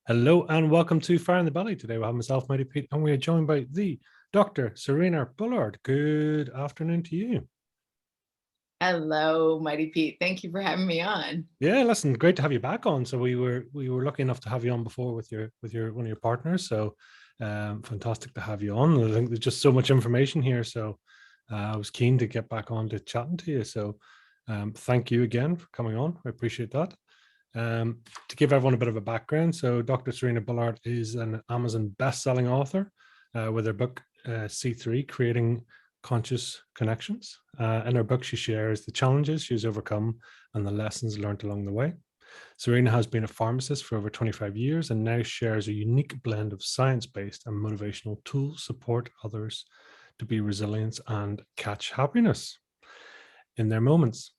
Hello and welcome to Fire in the Belly. Today we have myself, Mighty Pete, and we are joined by the Dr. Cyrina Bullard. Good afternoon to you. Hello, Mighty Pete. Thank you for having me on. Yeah, listen, great to have you back on. So we were lucky enough to have you on before with your one of your partners. So fantastic to have you on. I think there's just so much information here. So I was keen to get back on to chatting to you. So thank you again for coming on. I appreciate that. To give everyone a bit of a background, so Dr. Cyrina Bullard is an Amazon best-selling author with her book C3, Creating Conscious Connections. In her book, she shares the challenges she's overcome and the lessons learned along the way. Cyrina has been a pharmacist for over 25 years and now shares a unique blend of science-based and motivational tools to support others to be resilient and catch happiness in their moments.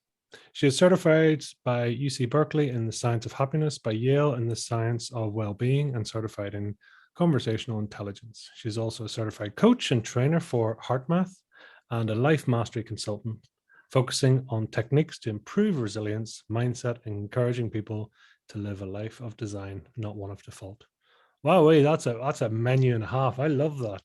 She is certified by UC Berkeley in the Science of Happiness, by Yale in the Science of Wellbeing, and certified in Conversational Intelligence. She is also a certified coach and trainer for HeartMath and a life mastery consultant, focusing on techniques to improve resilience, mindset, and encouraging people to live a life of design, not one of default. Wow, that's a menu and a half. I love that.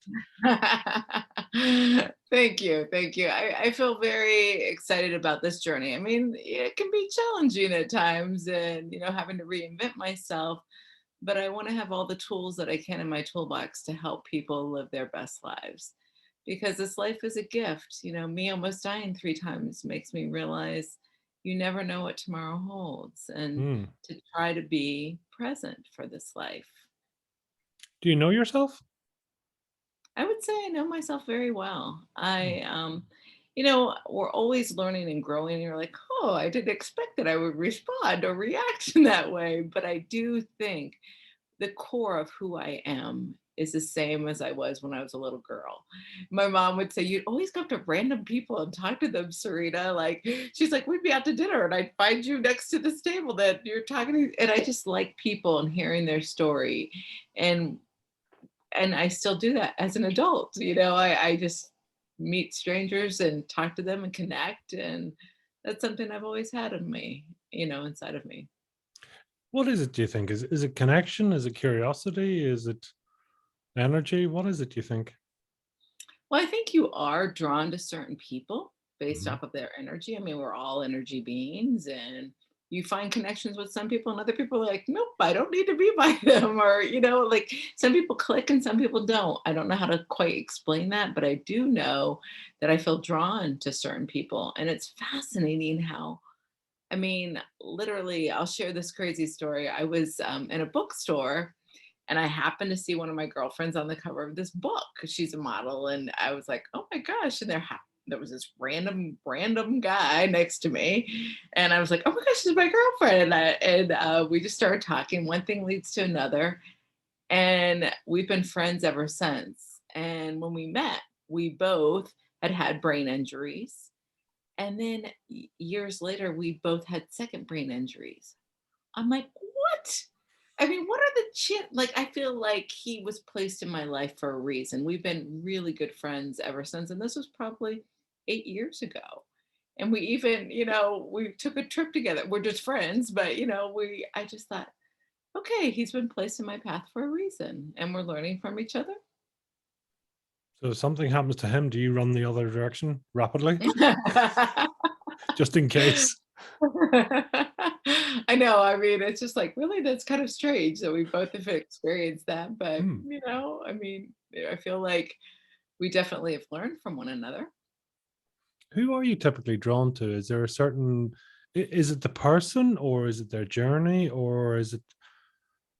Thank you. Thank you. I feel very excited about this journey. I mean, it can be challenging at times and, having to reinvent myself, but I want to have all the tools that I can in my toolbox to help people live their best lives. Because this life is a gift. Me almost dying 3 times makes me realize you never know what tomorrow holds, and Mm. to try to be present for this life. Do you know yourself? I would say I know myself very well. Mm. We're always learning and growing. And you're like, oh, I didn't expect that I would respond or react in that way. But I do think the core of who I am is the same as I was when I was a little girl. My mom would say, you'd always go up to random people and talk to them, Cyrina. Like, she's like, we'd be out to dinner and I'd find you next to this table that you're talking to. And I just like people and hearing their story. And I still do that as an adult. I just meet strangers and talk to them and connect. And that's something I've always had in me, inside of me. What is it, do you think? Is it connection? Is it curiosity? Is it energy? What is it, do you think? Well, I think you are drawn to certain people based Mhm. off of their energy. I mean, we're all energy beings, and you find connections with some people, and other people are like, nope, I don't need to be by them. Or, like some people click and some people don't. I don't know how to quite explain that, but I do know that I feel drawn to certain people. And it's fascinating how, I mean, literally, I'll share this crazy story. I was in a bookstore and I happened to see one of my girlfriends on the cover of this book. She's a model. And I was like, oh my gosh. And there was this random guy next to me. And I was like, oh my gosh, she's my girlfriend. And we just started talking. One thing leads to another. And we've been friends ever since. And when we met, we both had brain injuries. And then years later, we both had second brain injuries. I'm like, what? I mean, what are the like, I feel like he was placed in my life for a reason. We've been really good friends ever since. And this was probably 8 years ago. And we even, we took a trip together. We're just friends, but I just thought, okay, he's been placed in my path for a reason. And we're learning from each other. So if something happens to him, do you run the other direction rapidly, just in case? I know. I mean, it's just like, really, that's kind of strange that we both have experienced that. But, Hmm. I mean, I feel like we definitely have learned from one another. Who are you typically drawn to? Is there a certain, is it the person or is it their journey or is it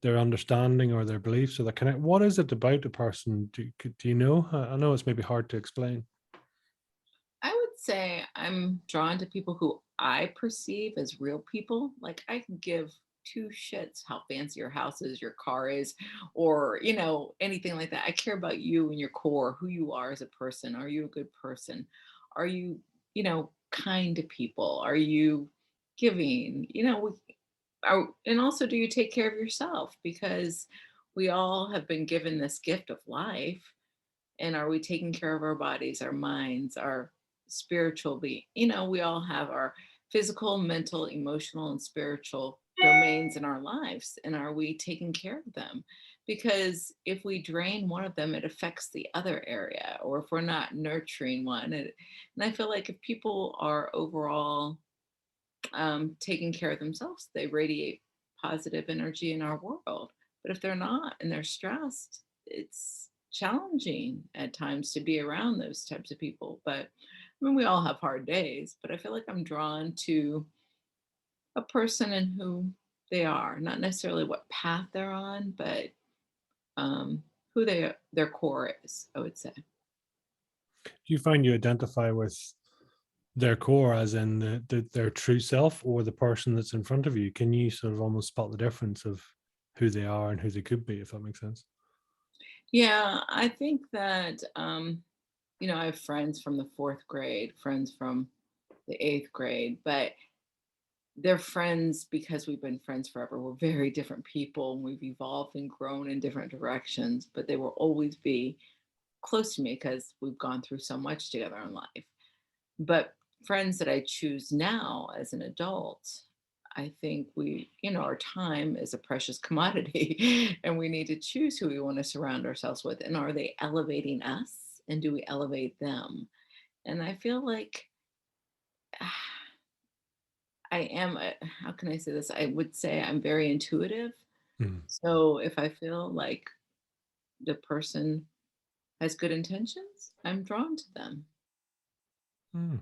their understanding or their beliefs or the connect? What is it about the person? Do you know? I know it's maybe hard to explain. I would say I'm drawn to people who I perceive as real people. Like, I can give two shits how fancy your house is, your car is, or, anything like that. I care about you and your core, who you are as a person. Are you a good person? Are you, kind to people? Are you giving? And also, do you take care of yourself? Because we all have been given this gift of life, and are we taking care of our bodies, our minds, our spiritual being? We all have our physical, mental, emotional, and spiritual domains in our lives, and are we taking care of them? Because if we drain one of them, it affects the other area, or if we're not nurturing one. And I feel like if people are overall taking care of themselves, they radiate positive energy in our world. But if they're not and they're stressed, it's challenging at times to be around those types of people. But I mean, we all have hard days, but I feel like I'm drawn to a person and who they are, not necessarily what path they're on, but who their core is, I would say. Do you find you identify with their core as in their true self or the person that's in front of you? Can you sort of almost spot the difference of who they are and who they could be, if that makes sense? Yeah, I think that I have friends from the fourth grade, friends from the eighth grade, but they're friends because we've been friends forever. We're very different people and we've evolved and grown in different directions, but they will always be close to me because we've gone through so much together in life. But friends that I choose now as an adult, I think our time is a precious commodity and we need to choose who we want to surround ourselves with. And are they elevating us? And do we elevate them? And I feel like I am, how can I say this? I would say I'm very intuitive. Mm. So if I feel like the person has good intentions, I'm drawn to them. Mm.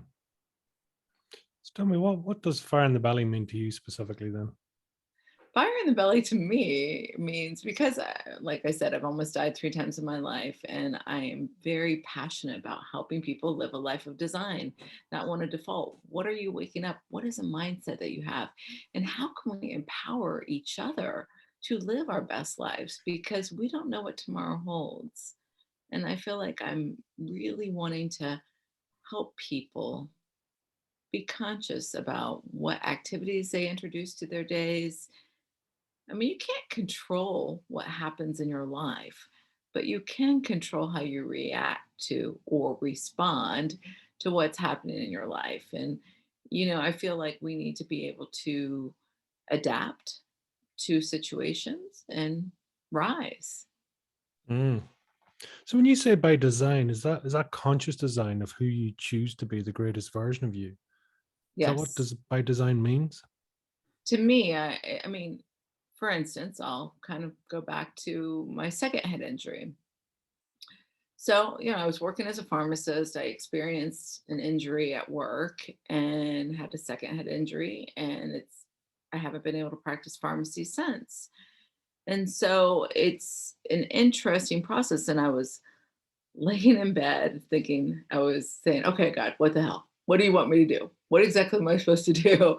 So tell me, what does fire in the belly mean to you specifically then? Fire in the belly to me means because, like I said, I've almost died 3 times in my life, and I am very passionate about helping people live a life of design, not one of default. What are you waking up? What is a mindset that you have? And how can we empower each other to live our best lives? Because we don't know what tomorrow holds. And I feel like I'm really wanting to help people be conscious about what activities they introduce to their days. I mean, you can't control what happens in your life, but you can control how you react to or respond to what's happening in your life. And, I feel like we need to be able to adapt to situations and rise. Mm. So when you say by design, is that conscious design of who you choose to be the greatest version of you? Is that what Yes. does by design means? To me, I mean, for instance, I'll kind of go back to my second head injury. So, I was working as a pharmacist. I experienced an injury at work and had a second head injury. And I haven't been able to practice pharmacy since. And so it's an interesting process. And I was laying in bed thinking, I was saying, okay, God, what the hell? What do you want me to do? What exactly am I supposed to do?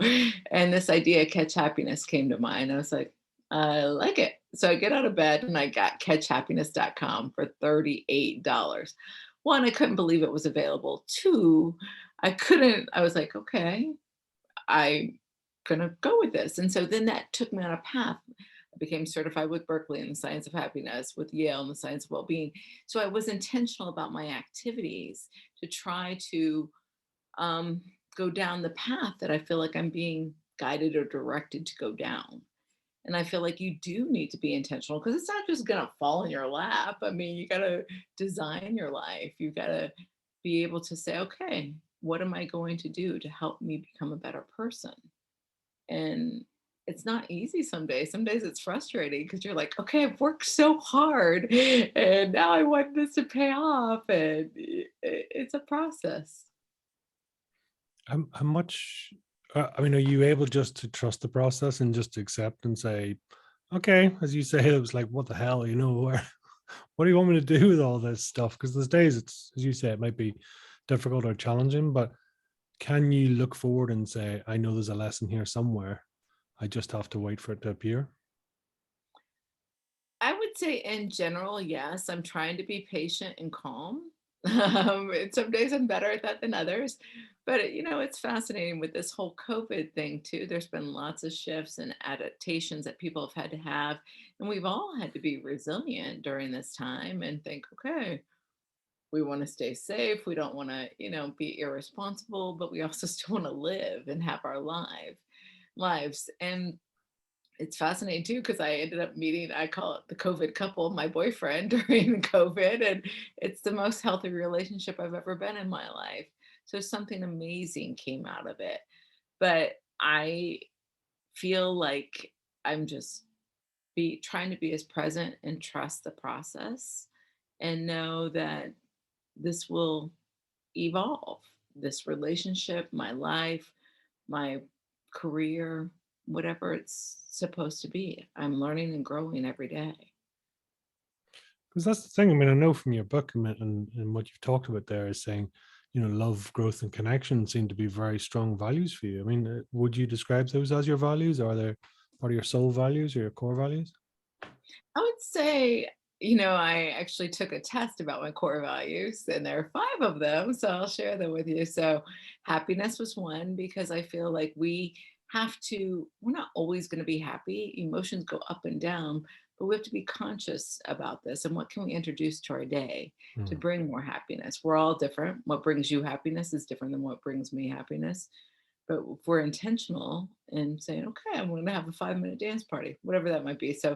And this idea, catch happiness, came to mind. I was like, I like it. So I get out of bed and I got catchhappiness.com for $38. One, I couldn't believe it was available. Two, I was like, okay, I'm gonna go with this. And so then that took me on a path. I became certified with Berkeley in the science of happiness, with Yale in the science of well-being. So I was intentional about my activities to try to um, go down the path that I feel like I'm being guided or directed to go down. And I feel like you do need to be intentional because it's not just gonna fall in your lap. I mean, you gotta design your life. You gotta be able to say, okay, what am I going to do to help me become a better person? And it's not easy some days. Some days it's frustrating because you're like, okay, I've worked so hard and now I want this to pay off. And it's a process. How much? I mean, are you able just to trust the process and just accept and say, okay, as you say, it was like, what the hell, where, what do you want me to do with all this stuff? Because there's days it's, as you say, it might be difficult or challenging, but can you look forward and say, I know there's a lesson here somewhere. I just have to wait for it to appear. I would say in general, yes, I'm trying to be patient and calm. And some days I'm better at that than others. But it's fascinating with this whole COVID thing too. There's been lots of shifts and adaptations that people have had to have. And we've all had to be resilient during this time and think, okay, we want to stay safe. We don't want to, be irresponsible, but we also still want to live and have our lives. And It's fascinating too, because I ended up meeting, I call it the COVID couple, my boyfriend during COVID, and it's the most healthy relationship I've ever been in my life. So something amazing came out of it. But I feel like I'm just be trying to be as present and trust the process and know that this will evolve. This relationship, my life, my career, whatever it's supposed to be. I'm learning and growing every day. Because that's the thing. I mean, I know from your book and what you've talked about there is saying, love, growth, and connection seem to be very strong values for you. I mean, would you describe those as your values? Are they part of your soul values or your core values? I would say, I actually took a test about my core values, and there are five of them. So I'll share them with you. So, happiness was one because I feel like we're not always going to be happy. Emotions go up and down, but we have to be conscious about this. And what can we introduce to our day to Mm. bring more happiness? We're all different. What brings you happiness is different than what brings me happiness. But if we're intentional in saying, okay, I'm going to have a 5-minute dance party, whatever that might be. So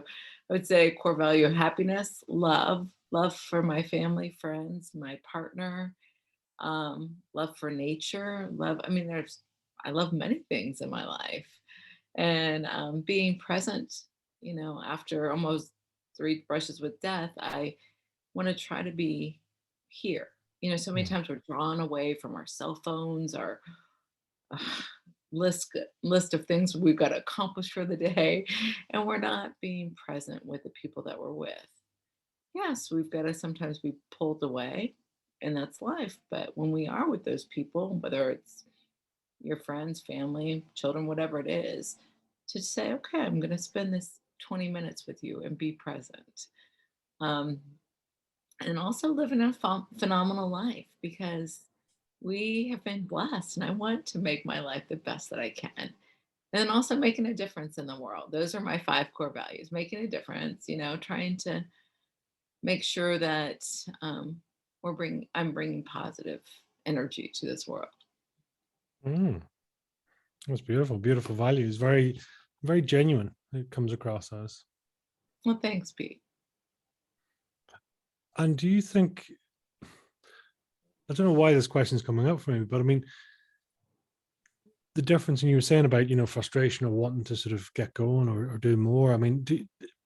I would say core value of happiness, love for my family, friends, my partner, love for nature, I love many things in my life. And being present, after almost three brushes with death, I want to try to be here. So many Mm. times we're drawn away from our cell phones, our list of things we've got to accomplish for the day, and we're not being present with the people that we're with. Yes, we've got to sometimes be pulled away, and that's life. But when we are with those people, whether it's your friends, family, children, whatever it is, to say, okay, I'm going to spend this 20 minutes with you and be present. Um, and also living a phenomenal life, because we have been blessed, and I want to make my life the best that I can. And also making a difference in the world. Those are my five core values: making a difference, trying to make sure that I'm bringing positive energy to this world. Mm. That's beautiful, beautiful values. Very, very genuine. It comes across as. Well, thanks, Pete. And do you think, I don't know why this question is coming up for me, but I mean, the difference in you were saying about, frustration or wanting to sort of get going or do more. I mean,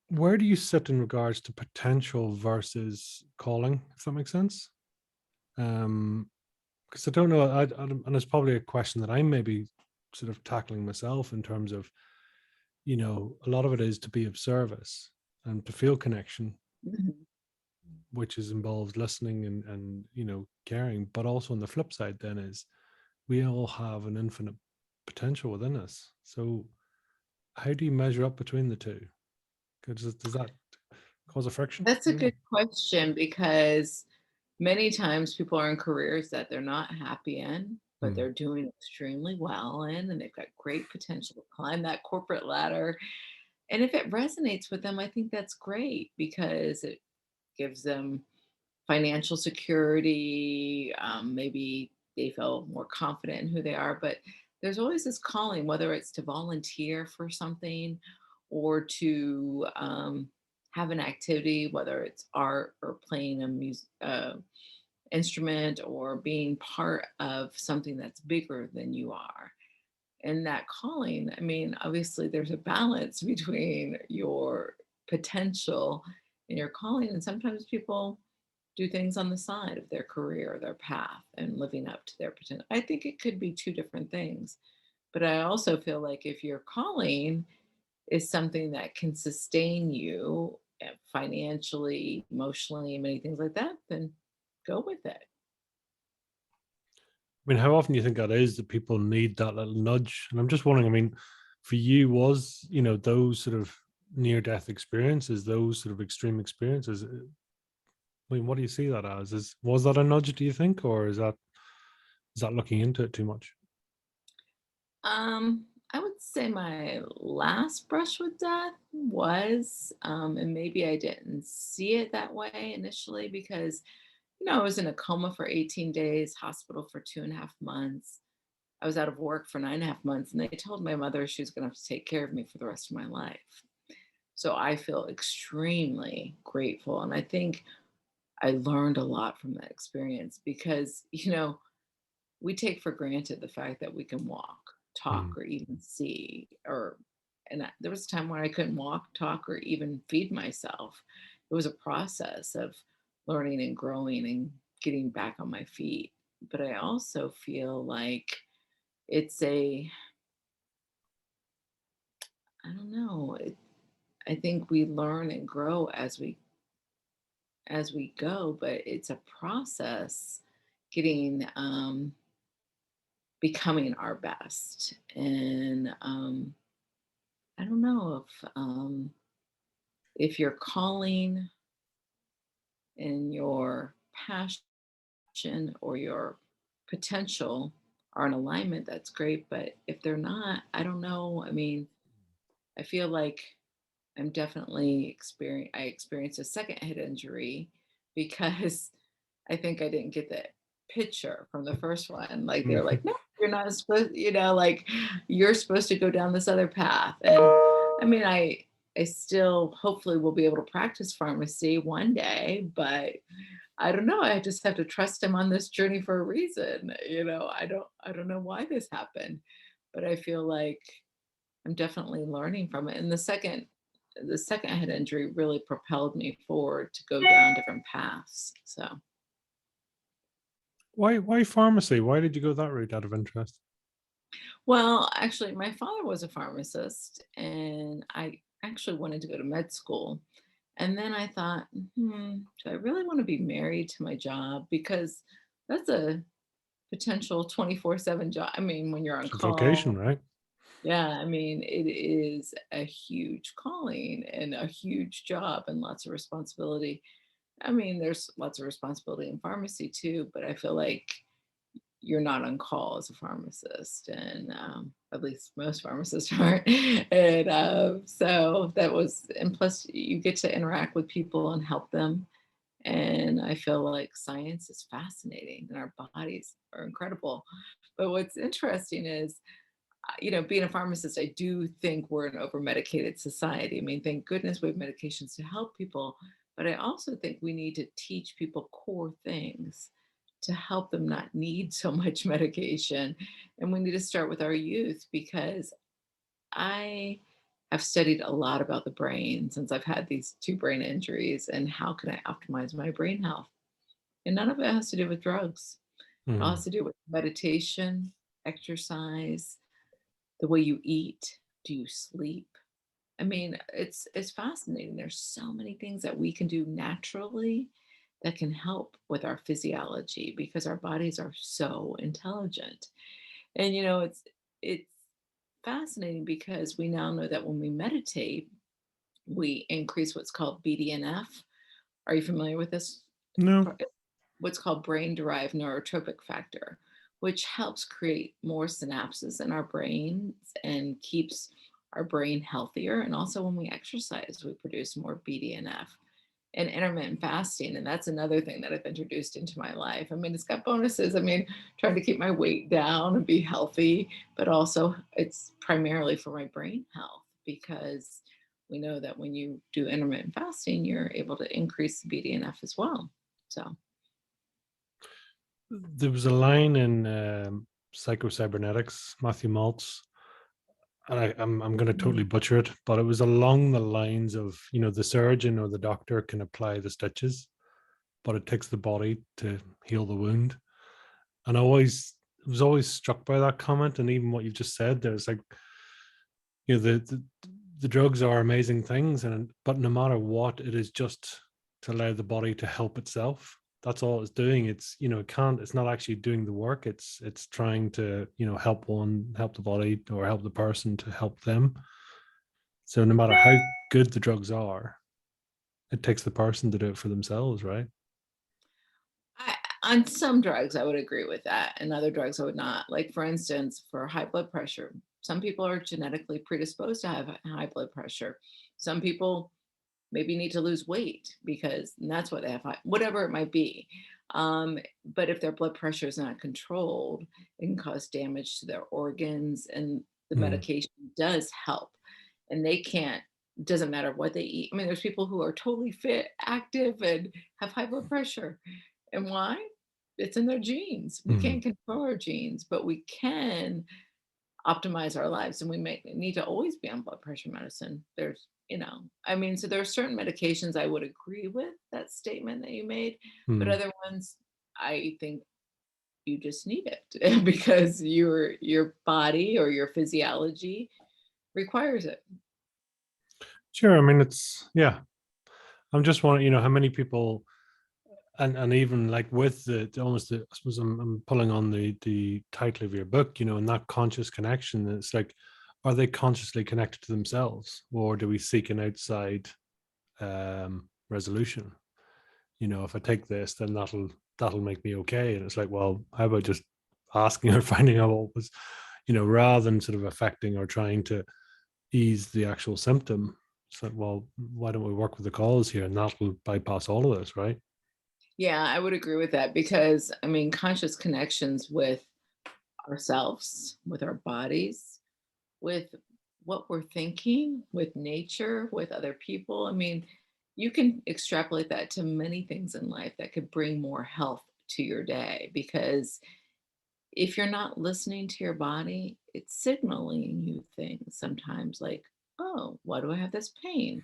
where do you sit in regards to potential versus calling, if that makes sense? Because I don't know, and it's probably a question that I'm maybe sort of tackling myself in terms of, a lot of it is to be of service and to feel connection, Mhm. which is involves listening and caring. But also on the flip side, then is we all have an infinite potential within us. So how do you measure up between the two? Does that cause a friction? That's I a don't know. good question, because many times people are in careers that they're not happy in, but Mm. they're doing extremely well in, and they've got great potential to climb that corporate ladder. And if it resonates with them, I think that's great, because it gives them financial security. Maybe they feel more confident in who they are. But there's always this calling, whether it's to volunteer for something or to have an activity, whether it's art or playing a music instrument or being part of something that's bigger than you are. And that calling, I mean, obviously there's a balance between your potential and your calling. And sometimes people do things on the side of their career or their path and living up to their potential. I think it could be two different things. But I also feel like if your calling is something that can sustain you financially, emotionally, many things like that, then go with it. I mean, how often do you think that is that people need that little nudge? And I'm just wondering, I mean, for you, was, those sort of near death experiences, those sort of extreme experiences, I mean, what do you see that as? Was that a nudge, do you think, or is that looking into it too much? I would say my last brush with death was, and maybe I didn't see it that way initially, because I was in a coma for 18 days, hospital for 2.5 months. I was out of work for 9.5 months, and they told my mother she was going to have to take care of me for the rest of my life. So I feel extremely grateful. And I think I learned a lot from that experience because, we take for granted the fact that we can walk, talk, Mm. or even see, there was a time when I couldn't walk, talk, or even feed myself. It was a process of learning and growing and getting back on my feet. But I also feel like it's I don't know, I think we learn and grow as we go, but it's a process getting becoming our best. And I don't know if your calling and your passion or your potential are in alignment, that's great. But if they're not, I don't know. I mean, I feel like I experienced a second head injury because I think I didn't get the picture from the first one. Like they're like, no, you're not supposed, like you're supposed to go down this other path. And I mean, I still hopefully will be able to practice pharmacy one day, but I don't know. I just have to trust him on this journey for a reason. I don't know why this happened, but I feel like I'm definitely learning from it. And the second head injury really propelled me forward to go down different paths. So, Why pharmacy? Why did you go that route out of interest? well, actually, my father was a pharmacist, and I actually wanted to go to med school. And then I thought, do I really want to be married to my job? Because that's a potential 24/7 job. I mean, when you're on It's a vocation, call, right? yeah, I mean, it is a huge calling and a huge job and lots of responsibility. I mean, there's lots of responsibility in pharmacy too, but I feel like you're not on call as a pharmacist, and at least most pharmacists aren't. And so that was, and plus you get to interact with people and help them. And I feel like science is fascinating and our bodies are incredible. But what's interesting is, being a pharmacist, I do think we're an over medicated society. I mean, thank goodness we have medications to help people, but I also think we need to teach people core things to help them not need so much medication. And we need to start with our youth because I have studied a lot about the brain since I've had these two brain injuries and how can I optimize my brain health. And none of it has to do with drugs. It all Mm. has to do with meditation, exercise, the way you eat, do you sleep? I mean, it's fascinating. There's so many things that we can do naturally that can help with our physiology because our bodies are so intelligent. And it's fascinating because we now know that when we meditate, we increase what's called BDNF. Are you familiar with this? No. What's called brain derived neurotropic factor, which helps create more synapses in our brains and keeps our brain healthier. And also, when we exercise, we produce more BDNF and intermittent fasting. And that's another thing that I've introduced into my life. I mean, it's got bonuses. I mean, trying to keep my weight down and be healthy, but also it's primarily for my brain health because we know that when you do intermittent fasting, you're able to increase the BDNF as well. So, There was a line in Psycho-Cybernetics, Matthew Maltz, and I'm going to totally butcher it, but it was along the lines of, the surgeon or the doctor can apply the stitches, but it takes the body to heal the wound. And was always struck by that comment, and even what you just said. There's like, the drugs are amazing things, but no matter what, it is just to allow the body to help itself. That's all it's doing. It's not actually doing the work. It's trying to, help the body or help the person to help them. So no matter how good the drugs are, it takes the person to do it for themselves, right? I, on some drugs, I would agree with that, and other drugs I would not. Like, for instance, for high blood pressure, some people are genetically predisposed to have high blood pressure. Some people maybe need to lose weight because and that's what they have, whatever it might be. But if their blood pressure is not controlled, it can cause damage to their organs, and the Mm, medication does help. And they can't, doesn't matter what they eat. I mean, there's people who are totally fit, active, and have high blood pressure. And why? It's in their genes. We mhm. can't control our genes, but we can optimize our lives, and we may need to always be on blood pressure medicine. There's, I mean, so there are certain medications I would agree with that statement that you made, but Mm. other ones I think you just need it because your body or your physiology requires it. Sure. I mean, it's yeah. I'm just wondering, how many people, and even like with almost I suppose I'm pulling on the title of your book, and that conscious connection. It's like, are they consciously connected to themselves, or do we seek an outside resolution? If I take this, then that'll make me okay. And it's like, well, how about just asking or finding out what was, rather than sort of affecting or trying to ease the actual symptom. It's like, well, why don't we work with the cause here, and that'll bypass all of this, right? Yeah, I would agree with that because I mean, conscious connections with ourselves, with our bodies, with what we're thinking, with nature, with other people. I mean, you can extrapolate that to many things in life that could bring more health to your day because if you're not listening to your body, it's signaling you things sometimes like, oh, why do I have this pain?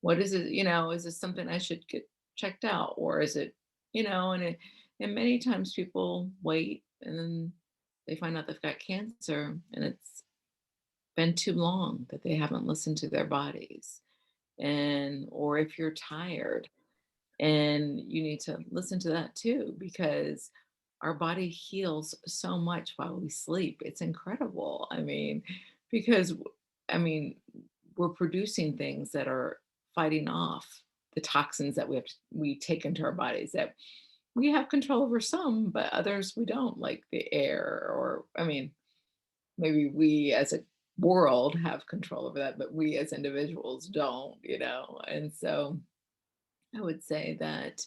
What is it? Is this something I should get checked out? Or is it, and many times people wait and then they find out they've got cancer and it's been too long that they haven't listened to their bodies. And, or if you're tired, and you need to listen to that too, because our body heals so much while we sleep. It's incredible. I mean, because, I mean, we're producing things that are fighting off the toxins that we take into our bodies that we have control over some, but others we don't, like the air, or, I mean, maybe we as a world have control over that, but we as individuals don't. And so I would say that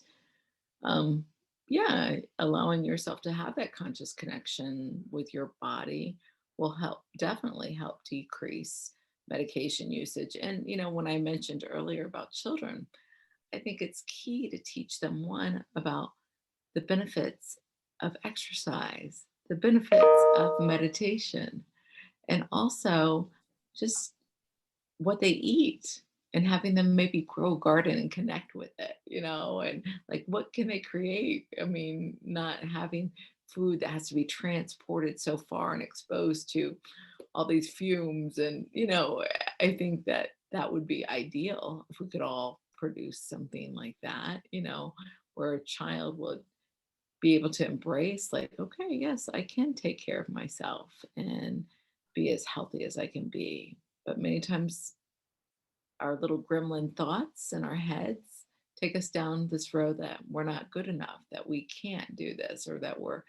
um, yeah, allowing yourself to have that conscious connection with your body will help, definitely help decrease medication usage. And, when I mentioned earlier about children, I think it's key to teach them one about the benefits of exercise, the benefits of meditation, and also just what they eat, and having them maybe grow a garden and connect with it, and like what can they create? I mean, not having food that has to be transported so far and exposed to all these fumes. And, I think that that would be ideal if we could all produce something like that, where a child would be able to embrace, like, okay, yes, I can take care of myself and be as healthy as I can be. But many times our little gremlin thoughts in our heads take us down this road that we're not good enough, that we can't do this, or that we're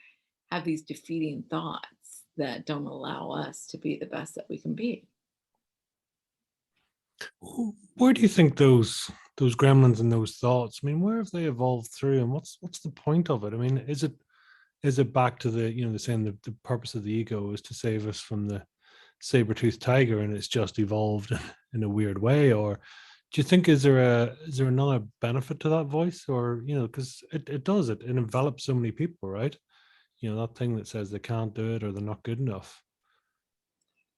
have these defeating thoughts that don't allow us to be the best that we can be. Where do you think those gremlins and those thoughts? I mean, where have they evolved through, and what's the point of it? I mean, is it back to the saying the purpose of the ego is to save us from the saber-toothed tiger, and it's just evolved in a weird way? Or do you think, is there another benefit to that voice? Or because it envelops so many people, right? That thing that says they can't do it or they're not good enough.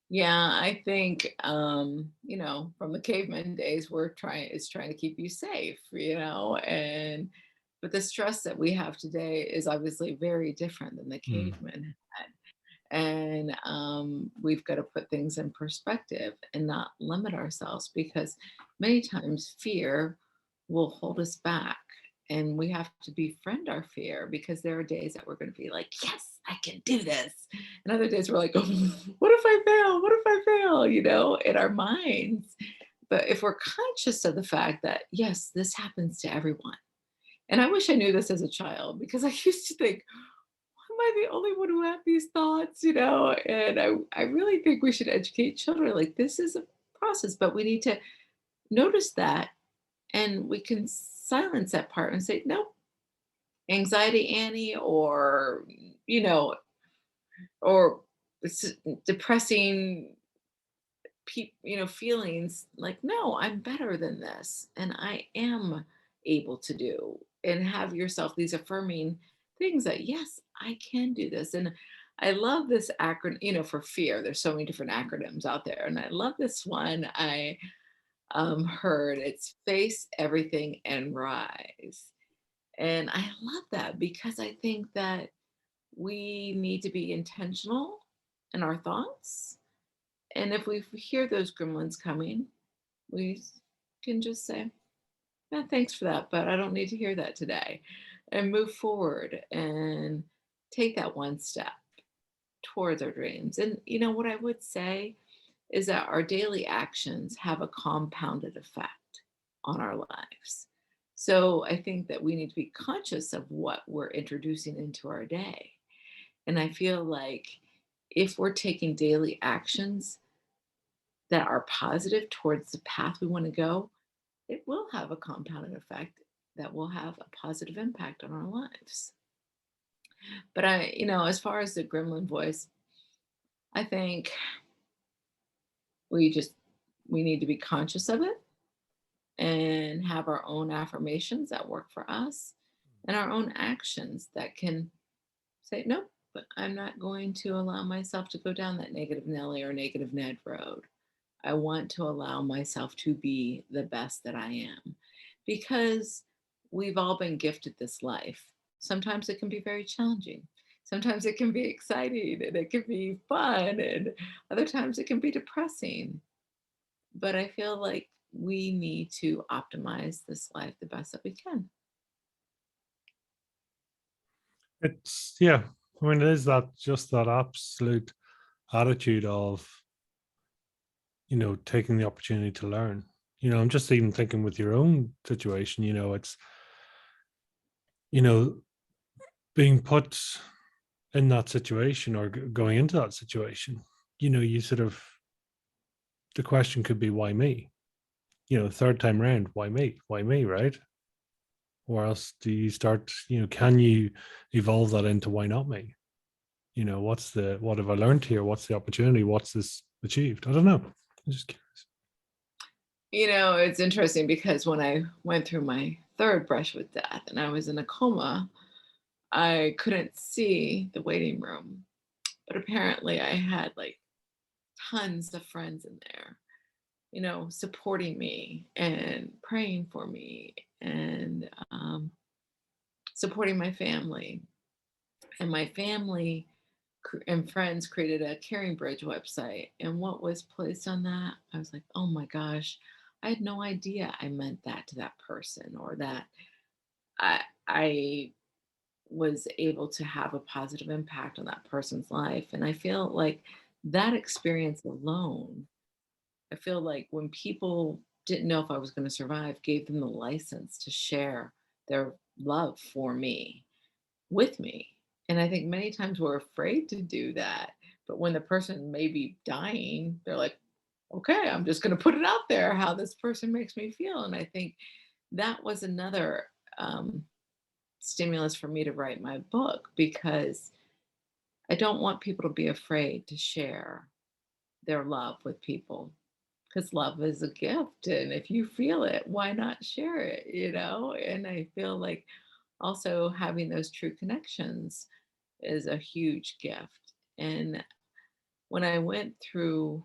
Yeah, I think from the caveman days, it's trying to keep you safe, and but the stress that we have today is obviously very different than the Mm. caveman had. And we've got to put things in perspective and not limit ourselves, because many times fear will hold us back, and we have to befriend our fear, because there are days that we're going to be like, yes, I can do this, and other days we're like, oh, what if I fail, what if I fail, in our minds. But if we're conscious of the fact that yes, this happens to everyone, and I wish I knew this as a child, because I used to think, am I the only one who had these thoughts? And I really think we should educate children. Like, this is a process, but we need to notice that, and we can silence that part and say, nope, Anxiety Annie, or, you know, or depressing feelings, like, no, I'm better than this and I am able to do, and have yourself these affirming things that, yes, I can do this. And I love this acronym, for fear. There's so many different acronyms out there. And I love this one I heard. It's face everything and rise. And I love that because I think that we need to be intentional in our thoughts. And if we hear those gremlins coming, we can just say, yeah, thanks for that, but I don't need to hear that today. And move forward and take that one step towards our dreams. And what I would say is that our daily actions have a compounded effect on our lives. So I think that we need to be conscious of what we're introducing into our day. And I feel like if we're taking daily actions that are positive towards the path we want to go, it will have a compounded effect that will have a positive impact on our lives. But as far as the gremlin voice, I think we just we need to be conscious of it and have our own affirmations that work for us and our own actions that can say, nope, but I'm not going to allow myself to go down that negative Nelly or negative Ned road. I want to allow myself to be the best that I am, because we've all been gifted this life. Sometimes it can be very challenging. Sometimes it can be exciting and it can be fun, and other times it can be depressing. But I feel like we need to optimize this life the best that we can. It's yeah. I mean, it is that just that absolute attitude of taking the opportunity to learn. I'm just even thinking with your own situation. It's you know being put in that situation or going into that situation. You sort of the question could be why me? Third time round, why me? Why me? Right? Or else do you start? Can you evolve that into why not me? What have I learned here? What's the opportunity? What's this achieved? I don't know. I'm just curious. It's interesting because when I went through my third brush with death and I was in a coma, I couldn't see the waiting room. But apparently I had like tons of friends in there, supporting me and praying for me, and supporting my family. And my family and friends created a Caring Bridge website. And what was placed on that, I was like, oh my gosh, I had no idea I meant that to that person, or that I was able to have a positive impact on that person's life. And I feel like that experience alone, I feel like when people didn't know if I was going to survive, gave them the license to share their love for me with me. And I think many times we're afraid to do that. But when the person may be dying, they're like, okay, I'm just going to put it out there how this person makes me feel. And I think that was another stimulus for me to write my book, because I don't want people to be afraid to share their love with people, because love is a gift. And if you feel it, why not share it? And I feel like also having those true connections is a huge gift. And when I went through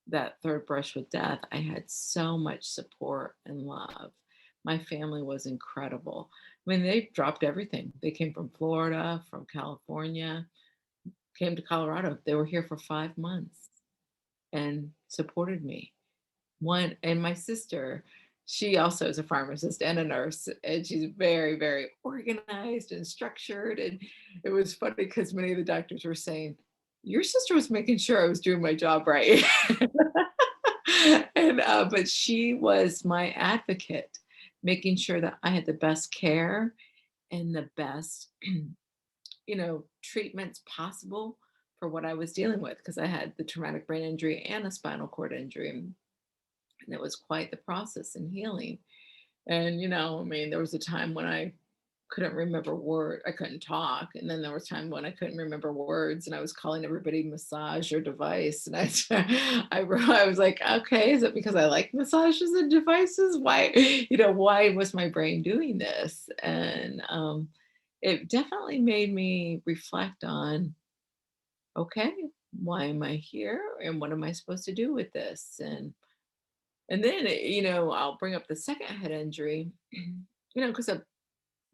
that third brush with death, I had so much support and love. My family was incredible. I mean, they dropped everything. They came from Florida, from California, came to Colorado. They were here for 5 months and supported me. One, and my sister, she also is a pharmacist and a nurse, and she's very, very organized and structured. And it was funny because many of the doctors were saying, your sister was making sure I was doing my job right. And but she was my advocate, making sure that I had the best care and the best treatments possible for what I was dealing with, because I had the traumatic brain injury and a spinal cord injury. And it was quite the process in healing. And I mean, there was a time when I couldn't remember word. I couldn't talk. And then there was time when I couldn't remember words and I was calling everybody massage or device. And I was like, okay, is it because I like massages and devices? Why, why was my brain doing this? And it definitely made me reflect on, okay, why am I here? And what am I supposed to do with this? And then, I'll bring up the second head injury, because I'm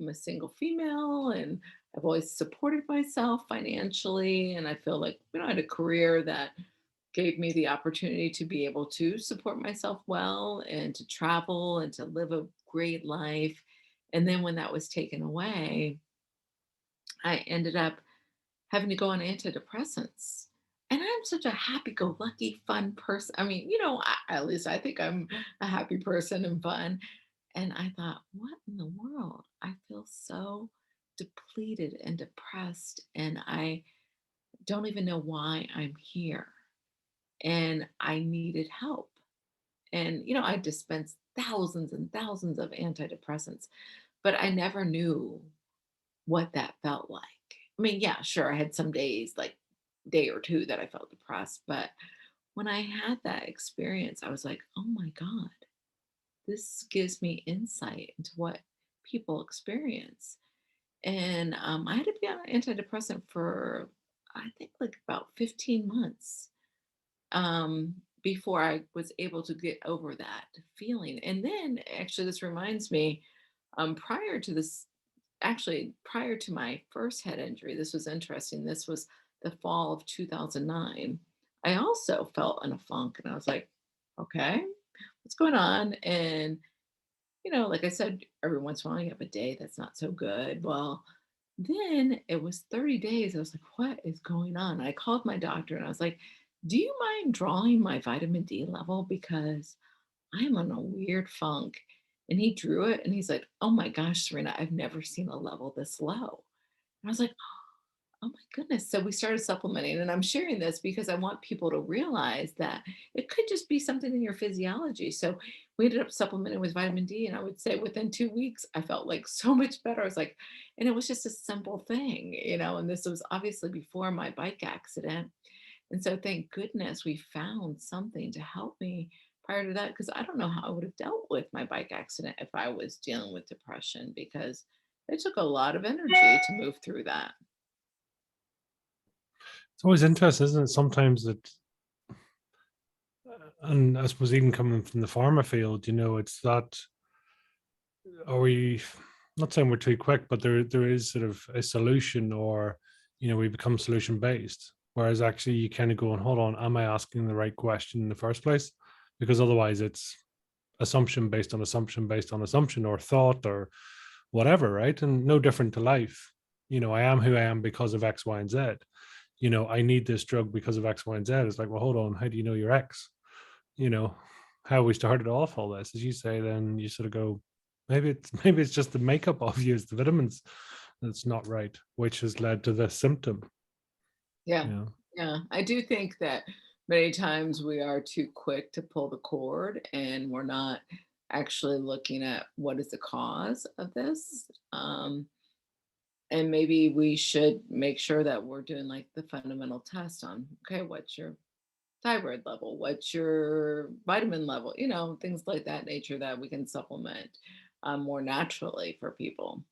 a single female and I've always supported myself financially. And I feel like, I had a career that gave me the opportunity to be able to support myself well and to travel and to live a great life. And then when that was taken away, I ended up having to go on antidepressants. And I'm such a happy go lucky, fun person. I mean, at least I think I'm a happy person and fun. And I thought, what in the world? I feel so depleted and depressed, and I don't even know why I'm here. And I needed help. And, I dispensed thousands and thousands of antidepressants, but I never knew what that felt like. I mean, yeah, sure, I had some days, like day or two, that I felt depressed. But when I had that experience, I was like, oh my God, this gives me insight into what people experience. And I had to be on an antidepressant for, I think, like about 15 months before I was able to get over that feeling. And then, actually, this reminds me, prior to this, actually, prior to my first head injury, this was interesting. This was the fall of 2009. I also felt in a funk, and I was like, okay, what's going on? And like I said, every once in a while you have a day that's not so good. Well, then it was 30 days. I was like, what is going on? I called my doctor and I was like, do you mind drawing my vitamin D level? Because I'm on a weird funk. And he drew it and he's like, oh my gosh, Cyrina, I've never seen a level this low. And I was like, oh my goodness. So we started supplementing. And I'm sharing this because I want people to realize that it could just be something in your physiology. So we ended up supplementing with vitamin D. And I would say within 2 weeks, I felt like so much better. I was like, and it was just a simple thing, and this was obviously before my bike accident. And so thank goodness we found something to help me prior to that, because I don't know how I would have dealt with my bike accident if I was dealing with depression, because it took a lot of energy to move through that. It's always interesting, isn't it? Sometimes that, and I suppose even coming from the pharma field, it's that, are we, not saying we're too quick, but there is sort of a solution, or we become solution based. Whereas actually you kind of go and hold on, am I asking the right question in the first place? Because otherwise it's assumption based on assumption based on assumption, or thought, or whatever, right? And no different to life. I am who I am because of X, Y, and Z. I need this drug because of X, Y, and Z. It's like, well, hold on, how do you know your X? you know how we started off all this, as you say. Then you sort of go, maybe it's just the makeup of you, it's the vitamins that's not right, which has led to this symptom. Yeah. you know Yeah. I do think that many times we are too quick to pull the cord and we're not actually looking at what is the cause of this. And maybe we should make sure that we're doing like the fundamental test on, okay, what's your thyroid level? What's your vitamin level? Things like that nature that we can supplement more naturally for people.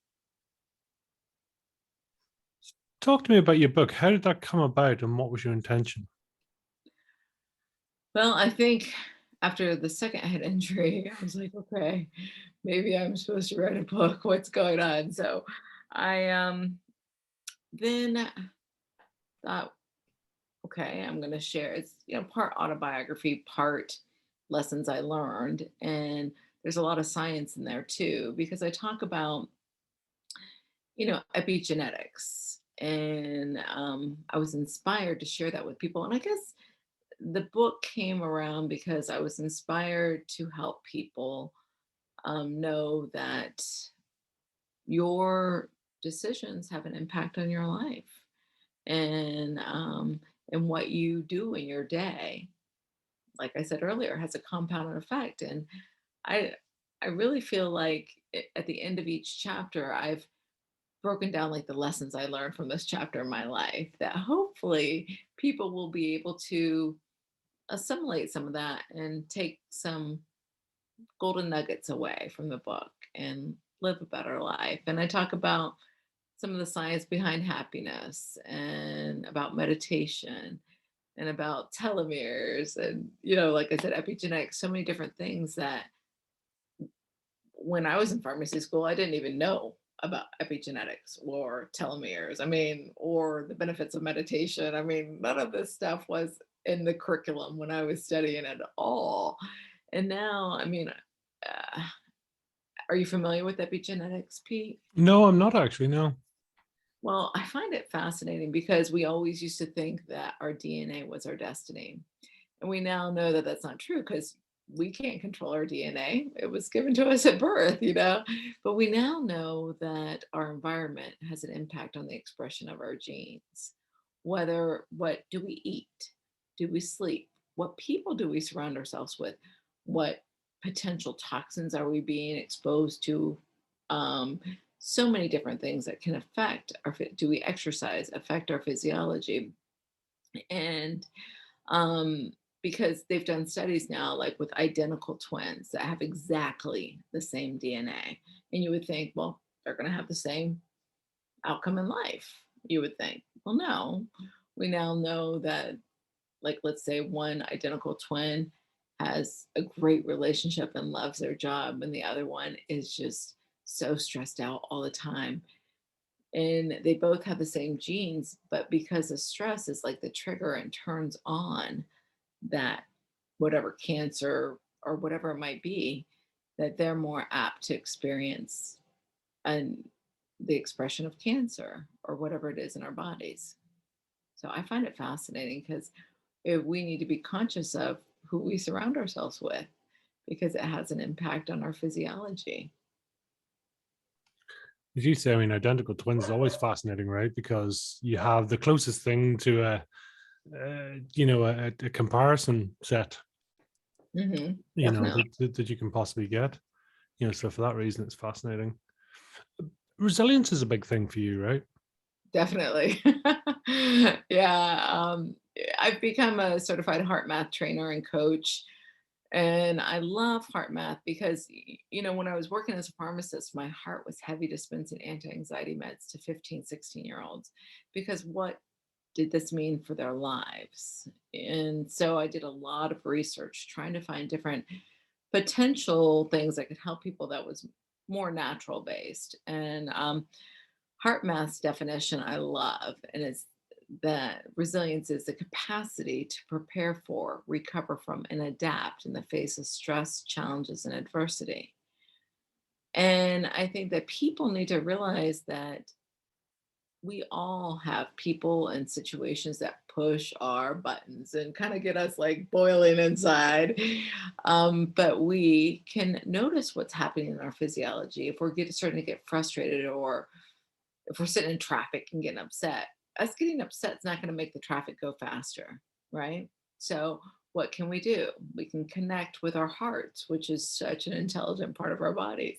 Talk to me about your book. How did that come about, and what was your intention? Well, I think after the second head injury, I was like, okay, maybe I'm supposed to write a book. What's going on? So I then thought, okay, I'm going to share. It's, part autobiography, part lessons I learned. And there's a lot of science in there too, because I talk about, epigenetics. And I was inspired to share that with people. And I guess the book came around because I was inspired to help people know that your decisions have an impact on your life, and what you do in your day, like I said earlier, has a compounding effect. And I I really feel like at the end of each chapter, I've broken down like the lessons I learned from this chapter in my life that hopefully people will be able to assimilate some of that and take some golden nuggets away from the book and live a better life. And I talk about some of the science behind happiness and about meditation and about telomeres and, like I said, epigenetics, so many different things that when I was in pharmacy school, I didn't even know about epigenetics or telomeres. I mean, or the benefits of meditation. I mean, none of this stuff was in the curriculum when I was studying at all. And now, I mean, uh, are you familiar with epigenetics, Pete? No, I'm not actually. No. Well, I find it fascinating because we always used to think that our DNA was our destiny. And we now know that that's not true because we can't control our DNA. It was given to us at birth. But we now know that our environment has an impact on the expression of our genes. What do we eat? Do we sleep? What people do we surround ourselves with? What potential toxins are we being exposed to? Um, so many different things that can affect do we exercise, affect our physiology? And um, because they've done studies now, like with identical twins that have exactly the same DNA. And you would think, well, they're going to have the same outcome in life. You would think, well, no. We now know that, like, let's say one identical twin has a great relationship and loves their job, and the other one is just so stressed out all the time, and they both have the same genes, but because the stress is like the trigger and turns on that whatever cancer or whatever it might be, that they're more apt to experience and the expression of cancer or whatever it is in our bodies. So I find it fascinating because we need to be conscious of who we surround ourselves with because it has an impact on our physiology. As you say, I mean, identical twins is always fascinating, right? Because you have the closest thing to a comparison set, Definitely. that you can possibly get. So for that reason, it's fascinating. Resilience is a big thing for you, right? Definitely. Yeah. I've become a certified heart math trainer and coach. And I love heart math because, when I was working as a pharmacist, my heart was heavy dispensing anti anxiety meds to 15, 16-year-olds because what did this mean for their lives? And so I did a lot of research trying to find different potential things that could help people that was more natural based. And heart math's definition I love, and it's that resilience is the capacity to prepare for, recover from, and adapt in the face of stress, challenges, and adversity. And I think that people need to realize that we all have people and situations that push our buttons and kind of get us like boiling inside. But we can notice what's happening in our physiology if we're starting to get frustrated, or if we're sitting in traffic and getting upset. Us getting upset is not going to make the traffic go faster, right? So, what can we do? We can connect with our hearts, which is such an intelligent part of our bodies,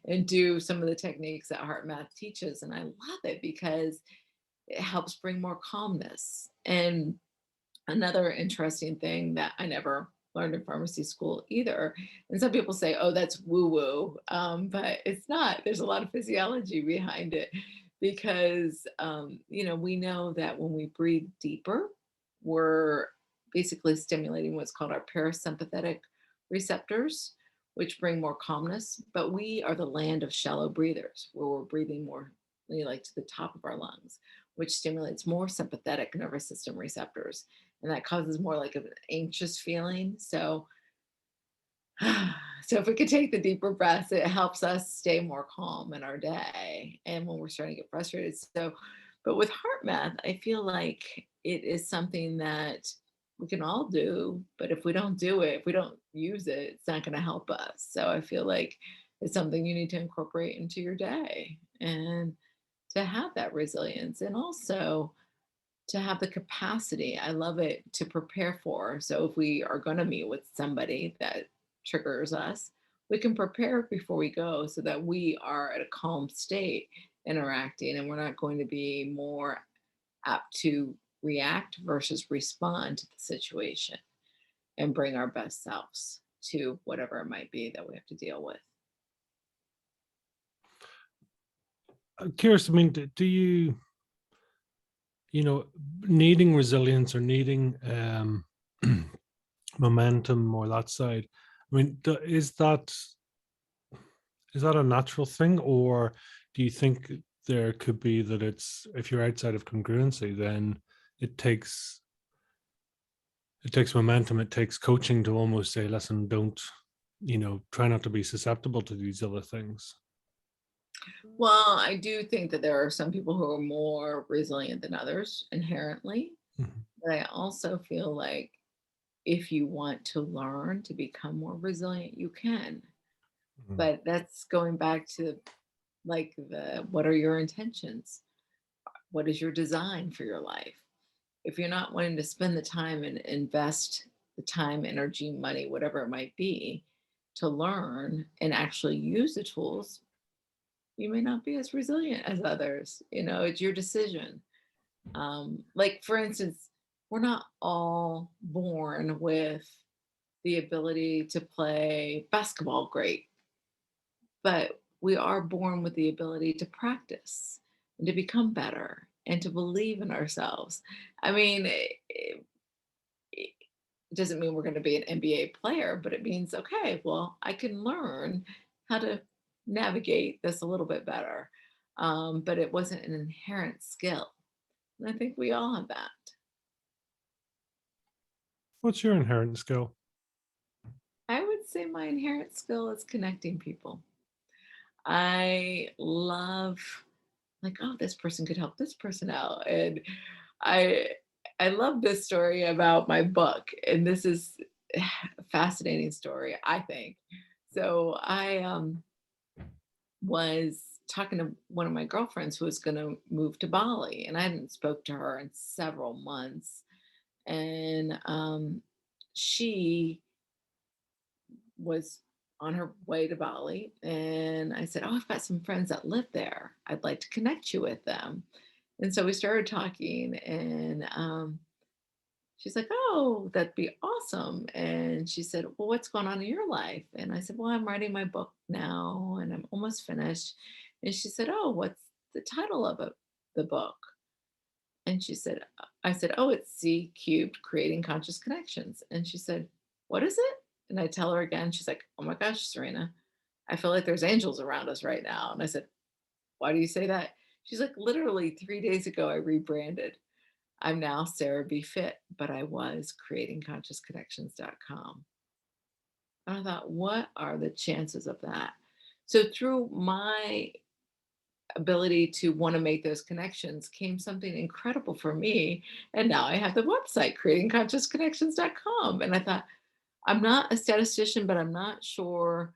and do some of the techniques that heart math teaches. And I love it because it helps bring more calmness. And another interesting thing that I never learned in pharmacy school either. And some people say, oh, that's woo woo. But it's not. There's a lot of physiology behind it because, we know that when we breathe deeper, we're basically stimulating what's called our parasympathetic receptors, which bring more calmness. But we are the land of shallow breathers, where we're breathing more like to the top of our lungs, which stimulates more sympathetic nervous system receptors, and that causes more like an anxious feeling. So, so if we could take the deeper breaths, it helps us stay more calm in our day and when we're starting to get frustrated. So, but with heart math, I feel like it is something that we can all do, but if we don't do it, if we don't use it, it's not going to help us. So I feel like it's something you need to incorporate into your day and to have that resilience, and also to have the capacity. I love it to prepare for. So if we are going to meet with somebody that triggers us, we can prepare before we go so that we are at a calm state interacting, and we're not going to be more apt to react versus respond to the situation and bring our best selves to whatever it might be that we have to deal with. I'm curious, I mean, do you, needing resilience or needing momentum or that side, I mean, is that a natural thing, or do you think there could be that it's, if you're outside of congruency, then it takes momentum, it takes coaching to almost say, listen, don't, try not to be susceptible to these other things? Well, I do think that there are some people who are more resilient than others inherently, Mhm. but I also feel like if you want to learn to become more resilient, you can. Mhm. But that's going back to like the what are your intentions? What is your design for your life? If you're not wanting to spend the time and invest the time, energy, money, whatever it might be, to learn and actually use the tools, you may not be as resilient as others. It's your decision. Like, for instance, we're not all born with the ability to play basketball great, but we are born with the ability to practice and to become better and to believe in ourselves. I mean, it doesn't mean we're going to be an NBA player, but it means, okay, well, I can learn how to navigate this a little bit better. But it wasn't an inherent skill. And I think we all have that. What's your inherent skill? I would say my inherent skill is connecting people. I love, like, oh, this person could help this person out. And I I love this story about my book. And this is a fascinating story, I think. So I was talking to one of my girlfriends who was going to move to Bali, and I hadn't spoke to her in several months. And she was on her way to Bali, and I said, "Oh, I've got some friends that live there. I'd like to connect you with them." And so we started talking, and she's like, "Oh, that'd be awesome." And she said, "Well, what's going on in your life?" And I said, "Well, I'm writing my book now, and I'm almost finished." And she said, "Oh, what's the title of it, the book?" And she said, I said, "Oh, it's C cubed, creating conscious connections." And she said, "What is it?" And I tell her again. She's like, "Oh my gosh, Cyrina, I feel like there's angels around us right now." And I said, "Why do you say that?" She's like, "Literally 3 days ago, I rebranded. I'm now Sarah B. Fit, but I was creatingconsciousconnections.com." And I thought, what are the chances of that? So through my ability to want to make those connections came something incredible for me. And now I have the website, creatingconsciousconnections.com. And I thought, I'm not a statistician, but I'm not sure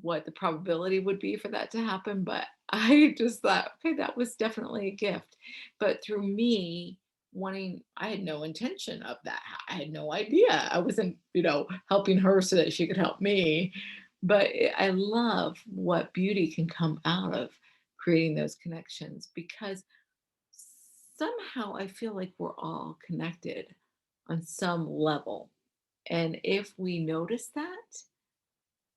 what the probability would be for that to happen. But I just thought, okay, that was definitely a gift. But through me wanting, I had no intention of that. I had no idea. I wasn't, helping her so that she could help me. But I love what beauty can come out of creating those connections, because somehow I feel like we're all connected on some level. And if we notice that,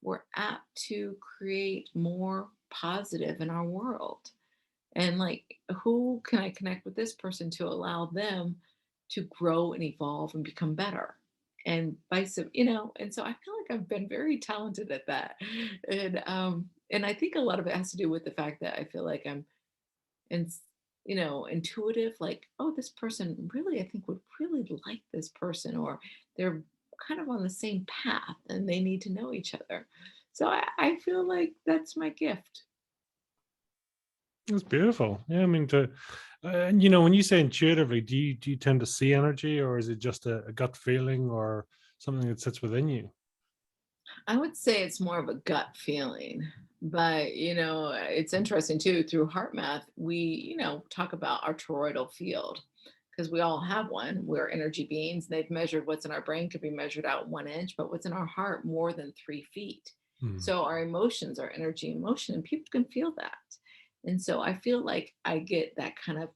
we're apt to create more positive in our world. And like, who can I connect with this person to allow them to grow and evolve and become better? And and so I feel like I've been very talented at that. And I think a lot of it has to do with the fact that I feel like I'm and intuitive, like, oh, this person really, I think, would really like this person, or they're kind of on the same path and they need to know each other. So I feel like that's my gift. It's beautiful. Yeah, I mean, and when you say intuitively, do you tend to see energy, or is it just a gut feeling, or something that sits within you? I would say it's more of a gut feeling, but it's interesting too. Through heart math, we talk about our toroidal field, because we all have one. We're energy beings, and they've measured what's in our brain could be measured out 1 inch, but what's in our heart more than 3 feet. Hmm. So our emotions are energy and motion, and people can feel that. And so I feel like I get that kind of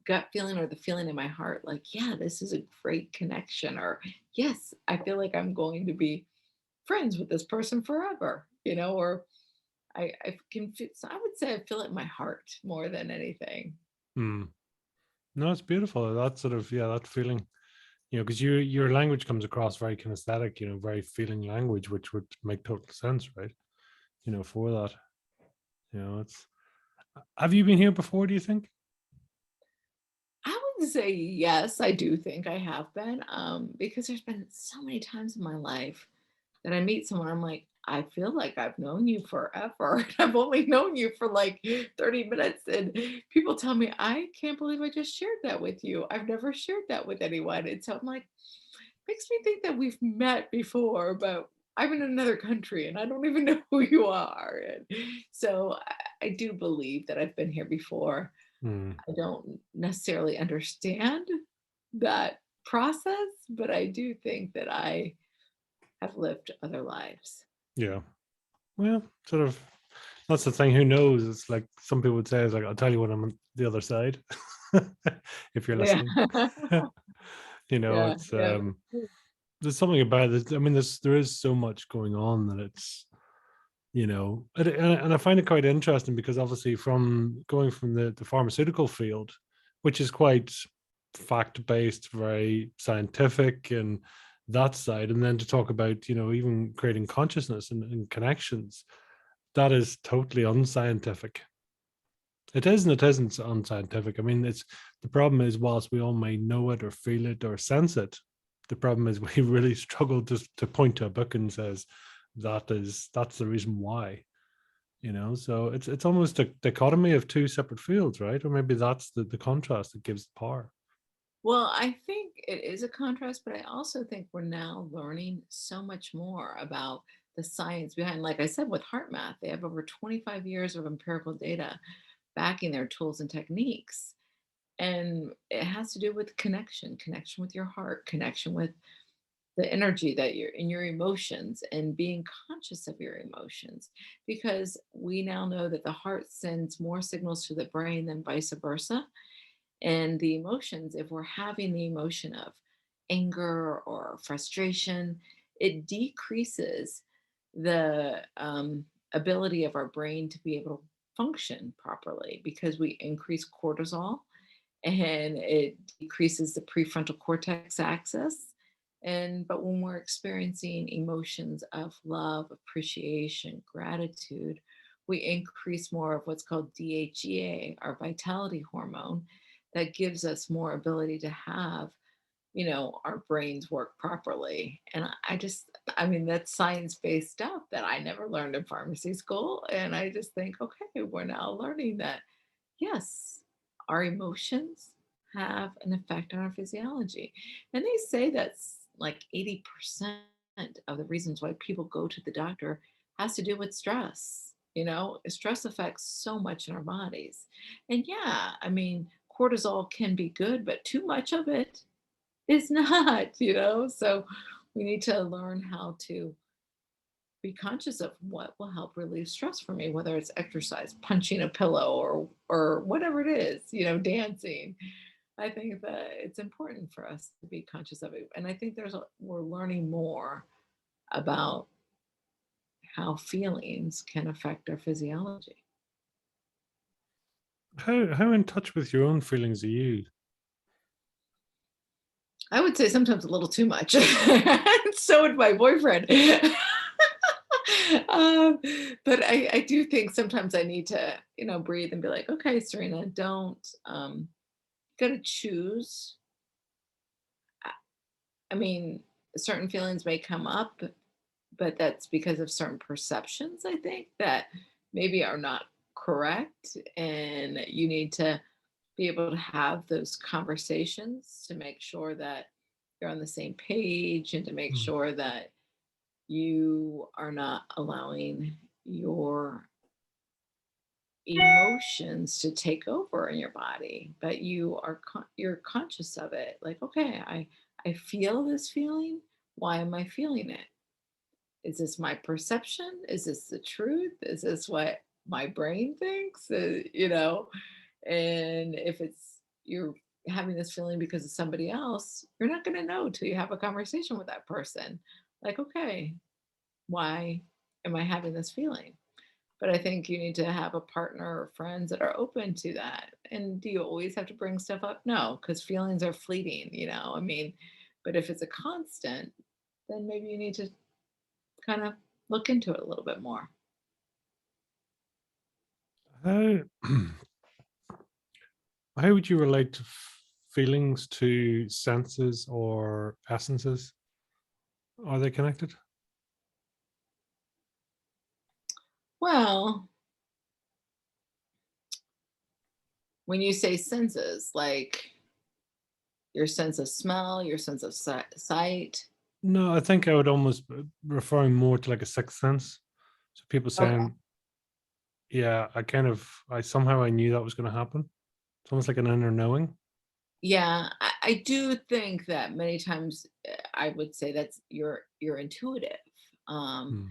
gut feeling or the feeling in my heart, like, yeah, this is a great connection, or yes, I feel like I'm going to be friends with this person forever, or I can feel, so I would say I feel it in my heart more than anything. Hmm. No, it's beautiful. That sort of, yeah, that feeling, because your language comes across very kinesthetic, very feeling language, which would make total sense, right? For that, it's. Have you been here before? Do you think? I would say yes, I do think I have been, because there's been so many times in my life that I meet someone, I'm like, I feel like I've known you forever. And I've only known you for like 30 minutes. And people tell me, I can't believe I just shared that with you. I've never shared that with anyone. And so I'm like, makes me think that we've met before, but I'm in another country and I don't even know who you are. And so I do believe that I've been here before. Hmm. I don't necessarily understand that process, but I do think that I have lived other lives. Yeah. Well, sort of. That's the thing. Who knows? It's like some people would say, "It's like I'll tell you when I'm on the other side." If you're Yeah. listening, Yeah, it's yeah. there's something about it. I mean, there is so much going on that it's and I find it quite interesting because obviously from going from the pharmaceutical field, which is quite fact based, very scientific, and that side, and then to talk about even creating consciousness and connections, that is totally unscientific. It is and it isn't unscientific. I mean, it's the problem is whilst we all may know it or feel it or sense it, the problem is we really struggle to point to a book and says that's the reason why. So it's almost a dichotomy of two separate fields, right? Or maybe that's the contrast that gives the power. Well, I think it is a contrast, but I also think we're now learning so much more about the science behind, like I said, with heart math, they have over 25 years of empirical data backing their tools and techniques. And it has to do with connection with your heart, connection with the energy that you're in your emotions and being conscious of your emotions, because we now know that the heart sends more signals to the brain than vice versa. And the emotions, if we're having the emotion of anger or frustration, it decreases the ability of our brain to be able to function properly because we increase cortisol, and it decreases the prefrontal cortex axis. And but when we're experiencing emotions of love, appreciation, gratitude, we increase more of what's called DHEA, our vitality hormone, that gives us more ability to have, our brains work properly. And I mean, that's science-based stuff that I never learned in pharmacy school. And I just think, okay, we're now learning that yes, our emotions have an effect on our physiology. And they say that's like 80% of the reasons why people go to the doctor has to do with stress. Stress affects so much in our bodies. And yeah, I mean, cortisol can be good, but too much of it is not. So we need to learn how to be conscious of what will help relieve stress for me, whether it's exercise, punching a pillow, or whatever it is, dancing. I think that it's important for us to be conscious of it. And I think we're learning more about how feelings can affect our physiology. How in touch with your own feelings are you? I would say sometimes a little too much. So would my boyfriend. um, but I do think sometimes I need to, breathe and be like, okay, Serena, don't gotta choose. I I mean, certain feelings may come up, but that's because of certain perceptions, I think, that maybe are not correct. And you need to be able to have those conversations to make sure that you're on the same page and to make Mm, sure that you are not allowing your emotions to take over in your body, but you're conscious of it, like, okay, I feel this feeling. Why am I feeling it? Is this my perception? Is this the truth? Is this what my brain thinks, and if it's you're having this feeling because of somebody else, you're not going to know till you have a conversation with that person. Like, okay, why am I having this feeling? But I think you need to have a partner or friends that are open to that. And do you always have to bring stuff up? No, because feelings are fleeting, I mean, but if it's a constant, then maybe you need to kind of look into it a little bit more. How how would you relate to feelings to senses or essences? Are they connected? Well, when you say senses, like your sense of smell, your sense of sight. No, I think I would almost referring more to like a sixth sense. So people Okay. saying, yeah, I somehow I knew that was going to happen. It's almost like an inner knowing. Yeah, I do think that many times I would say that's you're intuitive. Um, Hmm.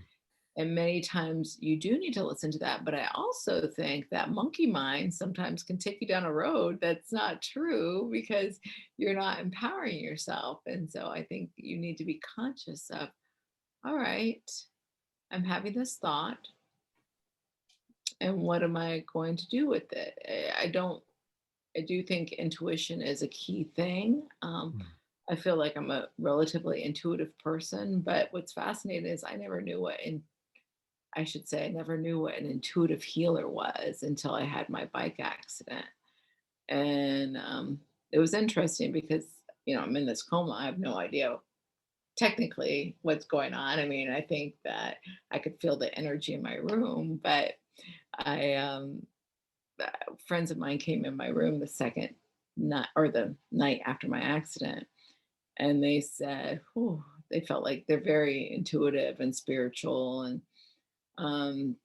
and many times you do need to listen to that. But I also think that monkey mind sometimes can take you down a road that's not true because you're not empowering yourself. And so I think you need to be conscious of, all right, I'm having this thought, and what am I going to do with it? I do think intuition is a key thing. Hmm. I feel like I'm a relatively intuitive person, but what's fascinating is I should say, I never knew what an intuitive healer was until I had my bike accident. And it was interesting because, I'm in this coma. I have no idea technically what's going on. I mean, I think that I could feel the energy in my room, but I, friends of mine came in my room the second night or the night after my accident, and they said, "Whew," they felt like they're very intuitive and spiritual, and um,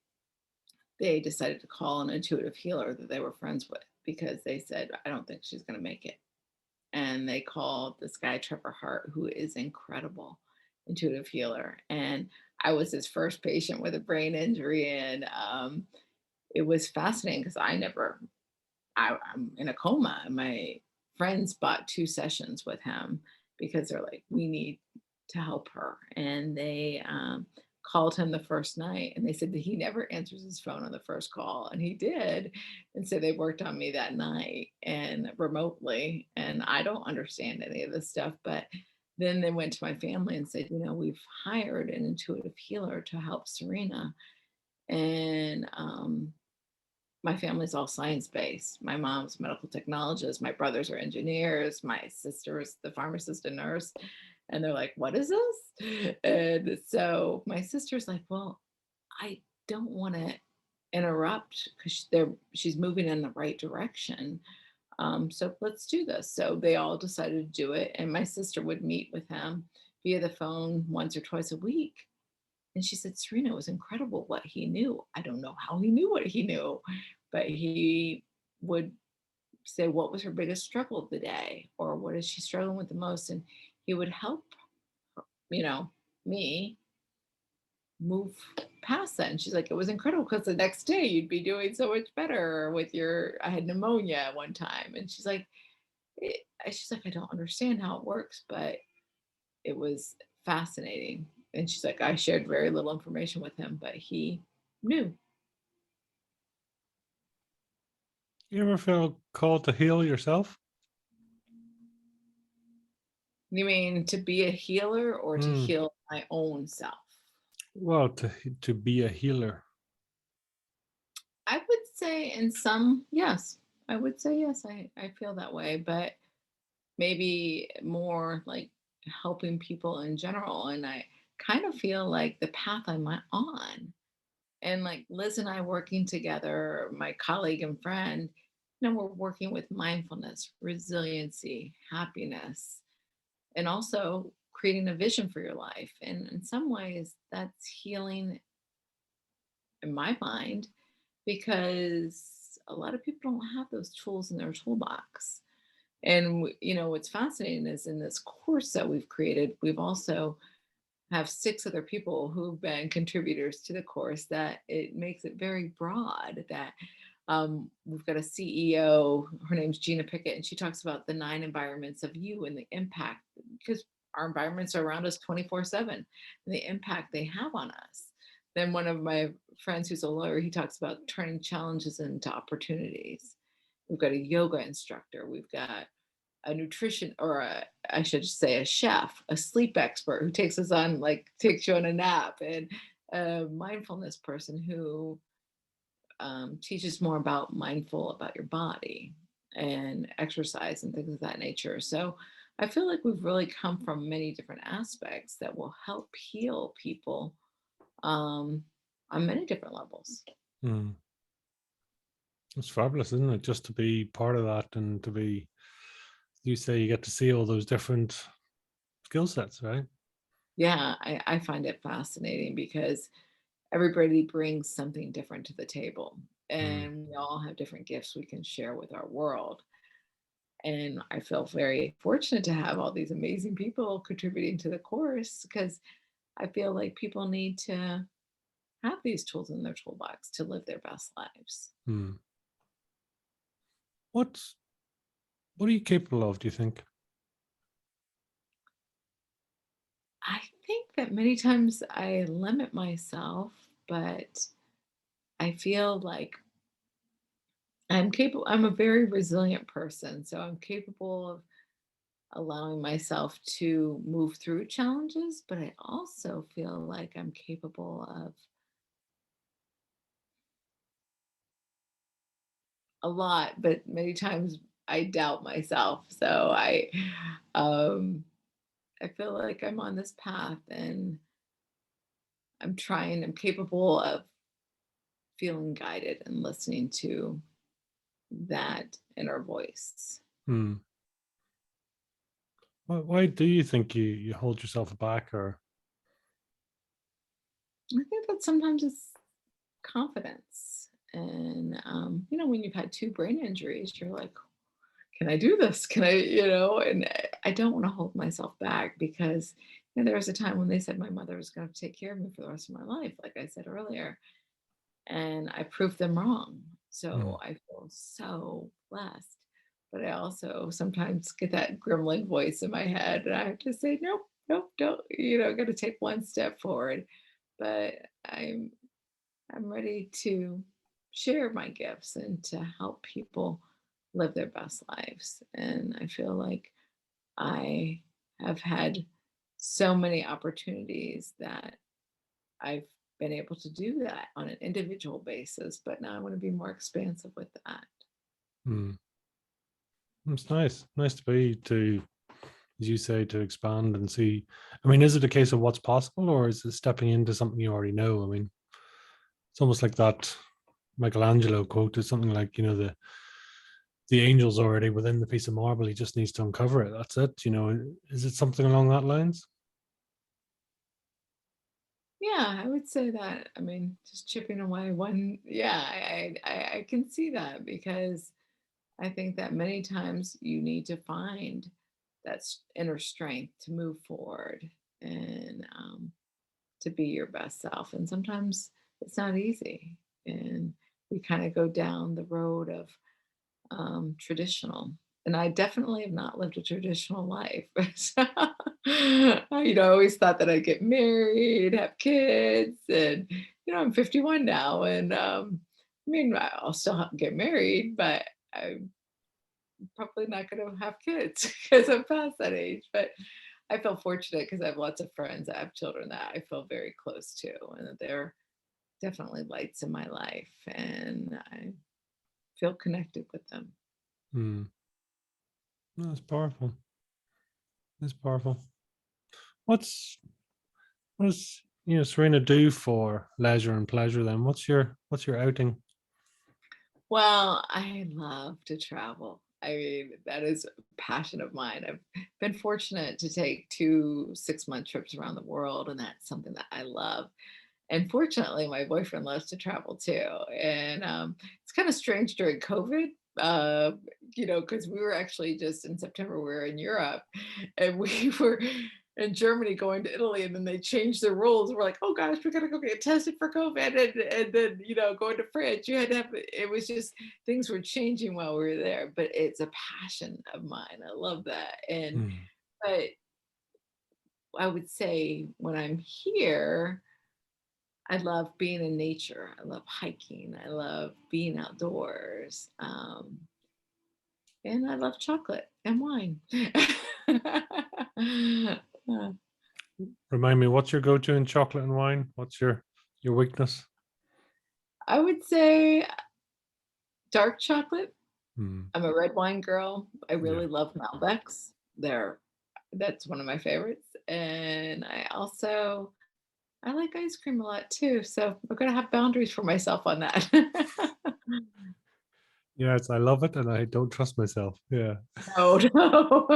they decided to call an intuitive healer that they were friends with because they said, "I don't think she's going to make it." And they called this guy Trevor Hart, who is incredible intuitive healer, and I was his first patient with a brain injury, and it was fascinating because I'm in a coma. And my friends bought 2 sessions with him because they're like, we need to help her. And they called him the first night and they said that he never answers his phone on the first call. And he did. And so they worked on me that night and remotely. And I don't understand any of this stuff. But then they went to my family and said, we've hired an intuitive healer to help Cyrina. And my family's all science based. My mom's a medical technologist. My brothers are engineers. My sister's the pharmacist and nurse. And they're like, what is this? And so my sister's like, well, I don't want to interrupt because she's moving in the right direction. So let's do this. So they all decided to do it. And my sister would meet with him via the phone once or twice a week. And she said, Cyrina, it was incredible what he knew. I don't know how he knew what he knew, but he would say, what was her biggest struggle of the day? Or what is she struggling with the most? And he would help, you know, me move past that. And she's like, it was incredible because the next day you'd be doing so much better with I had pneumonia at one time. And she's like, I don't understand how it works, but it was fascinating. And she's like, I shared very little information with him, but he knew. You ever feel called to heal yourself? You mean to be a healer or to Hmm. heal my own self? Well, to be a healer. I would say in some, yes. I would say yes. I feel that way, but maybe more like helping people in general. And I kind of feel like the path I'm on, and like Liz and I working together, my colleague and friend, we're working with mindfulness, resiliency, happiness, and also creating a vision for your life. And in some ways, that's healing in my mind because a lot of people don't have those tools in their toolbox. And what's fascinating is in this course that we've created, we've also have 6 other people who've been contributors to the course, that it makes it very broad. That we've got a CEO, her name's Gina Pickett, and she talks about the 9 environments of you and the impact, because our environments are around us 24/7, and the impact they have on us. Then one of my friends who's a lawyer, he talks about turning challenges into opportunities. We've got a yoga instructor, we've got a nutrition, or I should say a chef, a sleep expert who takes us on, like takes you on a nap, and a mindfulness person who teaches more about mindful about your body and exercise and things of that nature. So I feel like we've really come from many different aspects that will help heal people um, on many different levels. Mm. It's fabulous, isn't it? Just to be part of that and to be, you say, you get to see all those different skill sets, right? Yeah, I find it fascinating because everybody brings something different to the table, Mm. and we all have different gifts we can share with our world. And I feel very fortunate to have all these amazing people contributing to the course, because I feel like people need to have these tools in their toolbox to live their best lives. Mm. What's what are you capable of, do you think? I think that many times I limit myself, but I feel like I'm capable. I'm a very resilient person, so I'm capable of allowing myself to move through challenges, but I also feel like I'm capable of a lot, but many times I doubt myself. So um I feel like I'm on this path, and I'm capable of feeling guided and listening to that inner voice. Mm. Why do you think you hold yourself back, or I think that sometimes it's confidence. And, when you've had 2 brain injuries, you're like, can I do this? Can I, and I don't want to hold myself back, because, there was a time when they said my mother was going to take care of me for the rest of my life, like I said earlier, and I proved them wrong. Mm. So I feel so blessed. But I also sometimes get that gremlin voice in my head, and I have to say, nope, nope, don't, got to take one step forward. But I'm ready to share my gifts and to help people live their best lives. And I feel like I have had so many opportunities that I've been able to do that on an individual basis, but now I want to be more expansive with that. Mm. It's nice to be to, as you say, to expand and see. I mean, is it a case of what's possible, or is it stepping into something you already know? I mean, it's almost like that Michelangelo quote is something like, the angel's already within the piece of marble. He just needs to uncover it. That's it. Is it something along that lines? Yeah, I would say that. I mean, just chipping away one. Yeah, I can see that, because I think that many times you need to find that inner strength to move forward, and to be your best self. And sometimes it's not easy. And we kind of go down the road of traditional. And I definitely have not lived a traditional life. So, I always thought that I'd get married, have kids, and I'm 51 now, and I mean, I'll still get married, but I'm probably not going to have kids because I'm past that age. But I feel fortunate because I have lots of friends that have children that I feel very close to, and that they're definitely lights in my life, and I feel connected with them. Hmm. No, it's powerful. It's powerful. What's what does Serena do for leisure and pleasure then? What's your outing? Well, I love to travel. I mean, that is a passion of mine. I've been fortunate to take 2 6-month trips around the world, and that's something that I love. And fortunately, my boyfriend loves to travel too. And it's kind of strange during COVID, because we were actually just in September, we were in Europe, and we were in Germany going to Italy, and then they changed the rules. We're like, oh gosh, we gotta go get tested for COVID, and then going to France, you had to have. It was just things were changing while we were there. But it's a passion of mine. I love that, and Mm. but I would say when I'm here, I love being in nature. I love hiking. I love being outdoors. And I love chocolate and wine. Uh, Remind me, what's your go-to in chocolate and wine? What's your weakness? I would say dark chocolate. Mm. I'm a red wine girl. I Yeah. really love Malbecs. That's one of my favorites. And I like ice cream a lot too. So I'm gonna have boundaries for myself on that. Yes, I love it, and I don't trust myself. Yeah. No, no.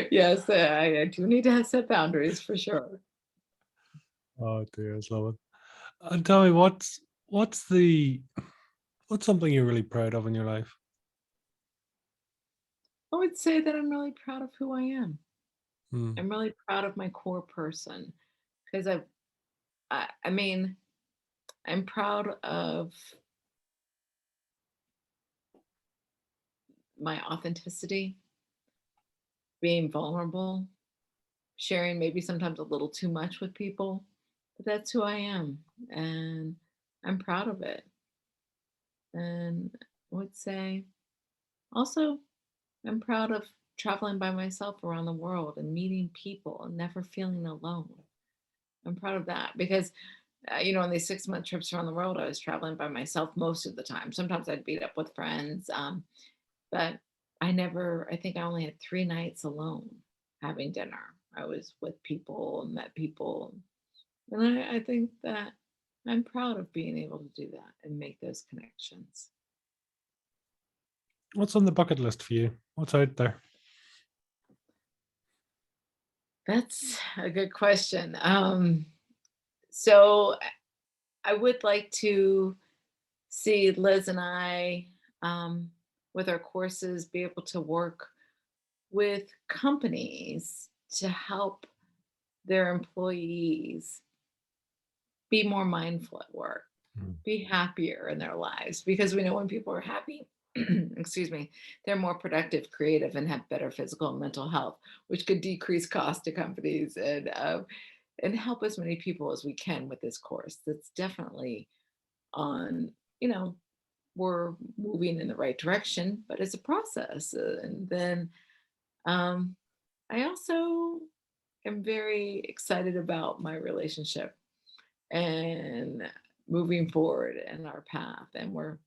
Yes, I do need to have set boundaries for sure. Oh dear, I love it. And tell me, what's something you're really proud of in your life? I would say that I'm really proud of who I am. Mm. I'm really proud of my core person because I mean, I'm proud of my authenticity, being vulnerable, sharing maybe sometimes a little too much with people, but that's who I am. And I'm proud of it. And I would say also, I'm proud of traveling by myself around the world and meeting people and never feeling alone. I'm proud of that because, on these 6-month trips around the world, I was traveling by myself most of the time. Sometimes I'd meet up with friends, but I think I only had 3 nights alone having dinner. I was with people and met people. And I think that I'm proud of being able to do that and make those connections. What's on the bucket list for you? What's out there? That's a good question. So I would like to see Liz and I, um, with our courses, be able to work with companies to help their employees be more mindful at work, Mm. be happier in their lives, because we know when people are happy, excuse me, they're more productive, creative, and have better physical and mental health, which could decrease cost to companies and help as many people as we can with this course. That's definitely on, you know, we're moving in the right direction, but it's a process. And then um, I also am very excited about my relationship and moving forward in our path. And we're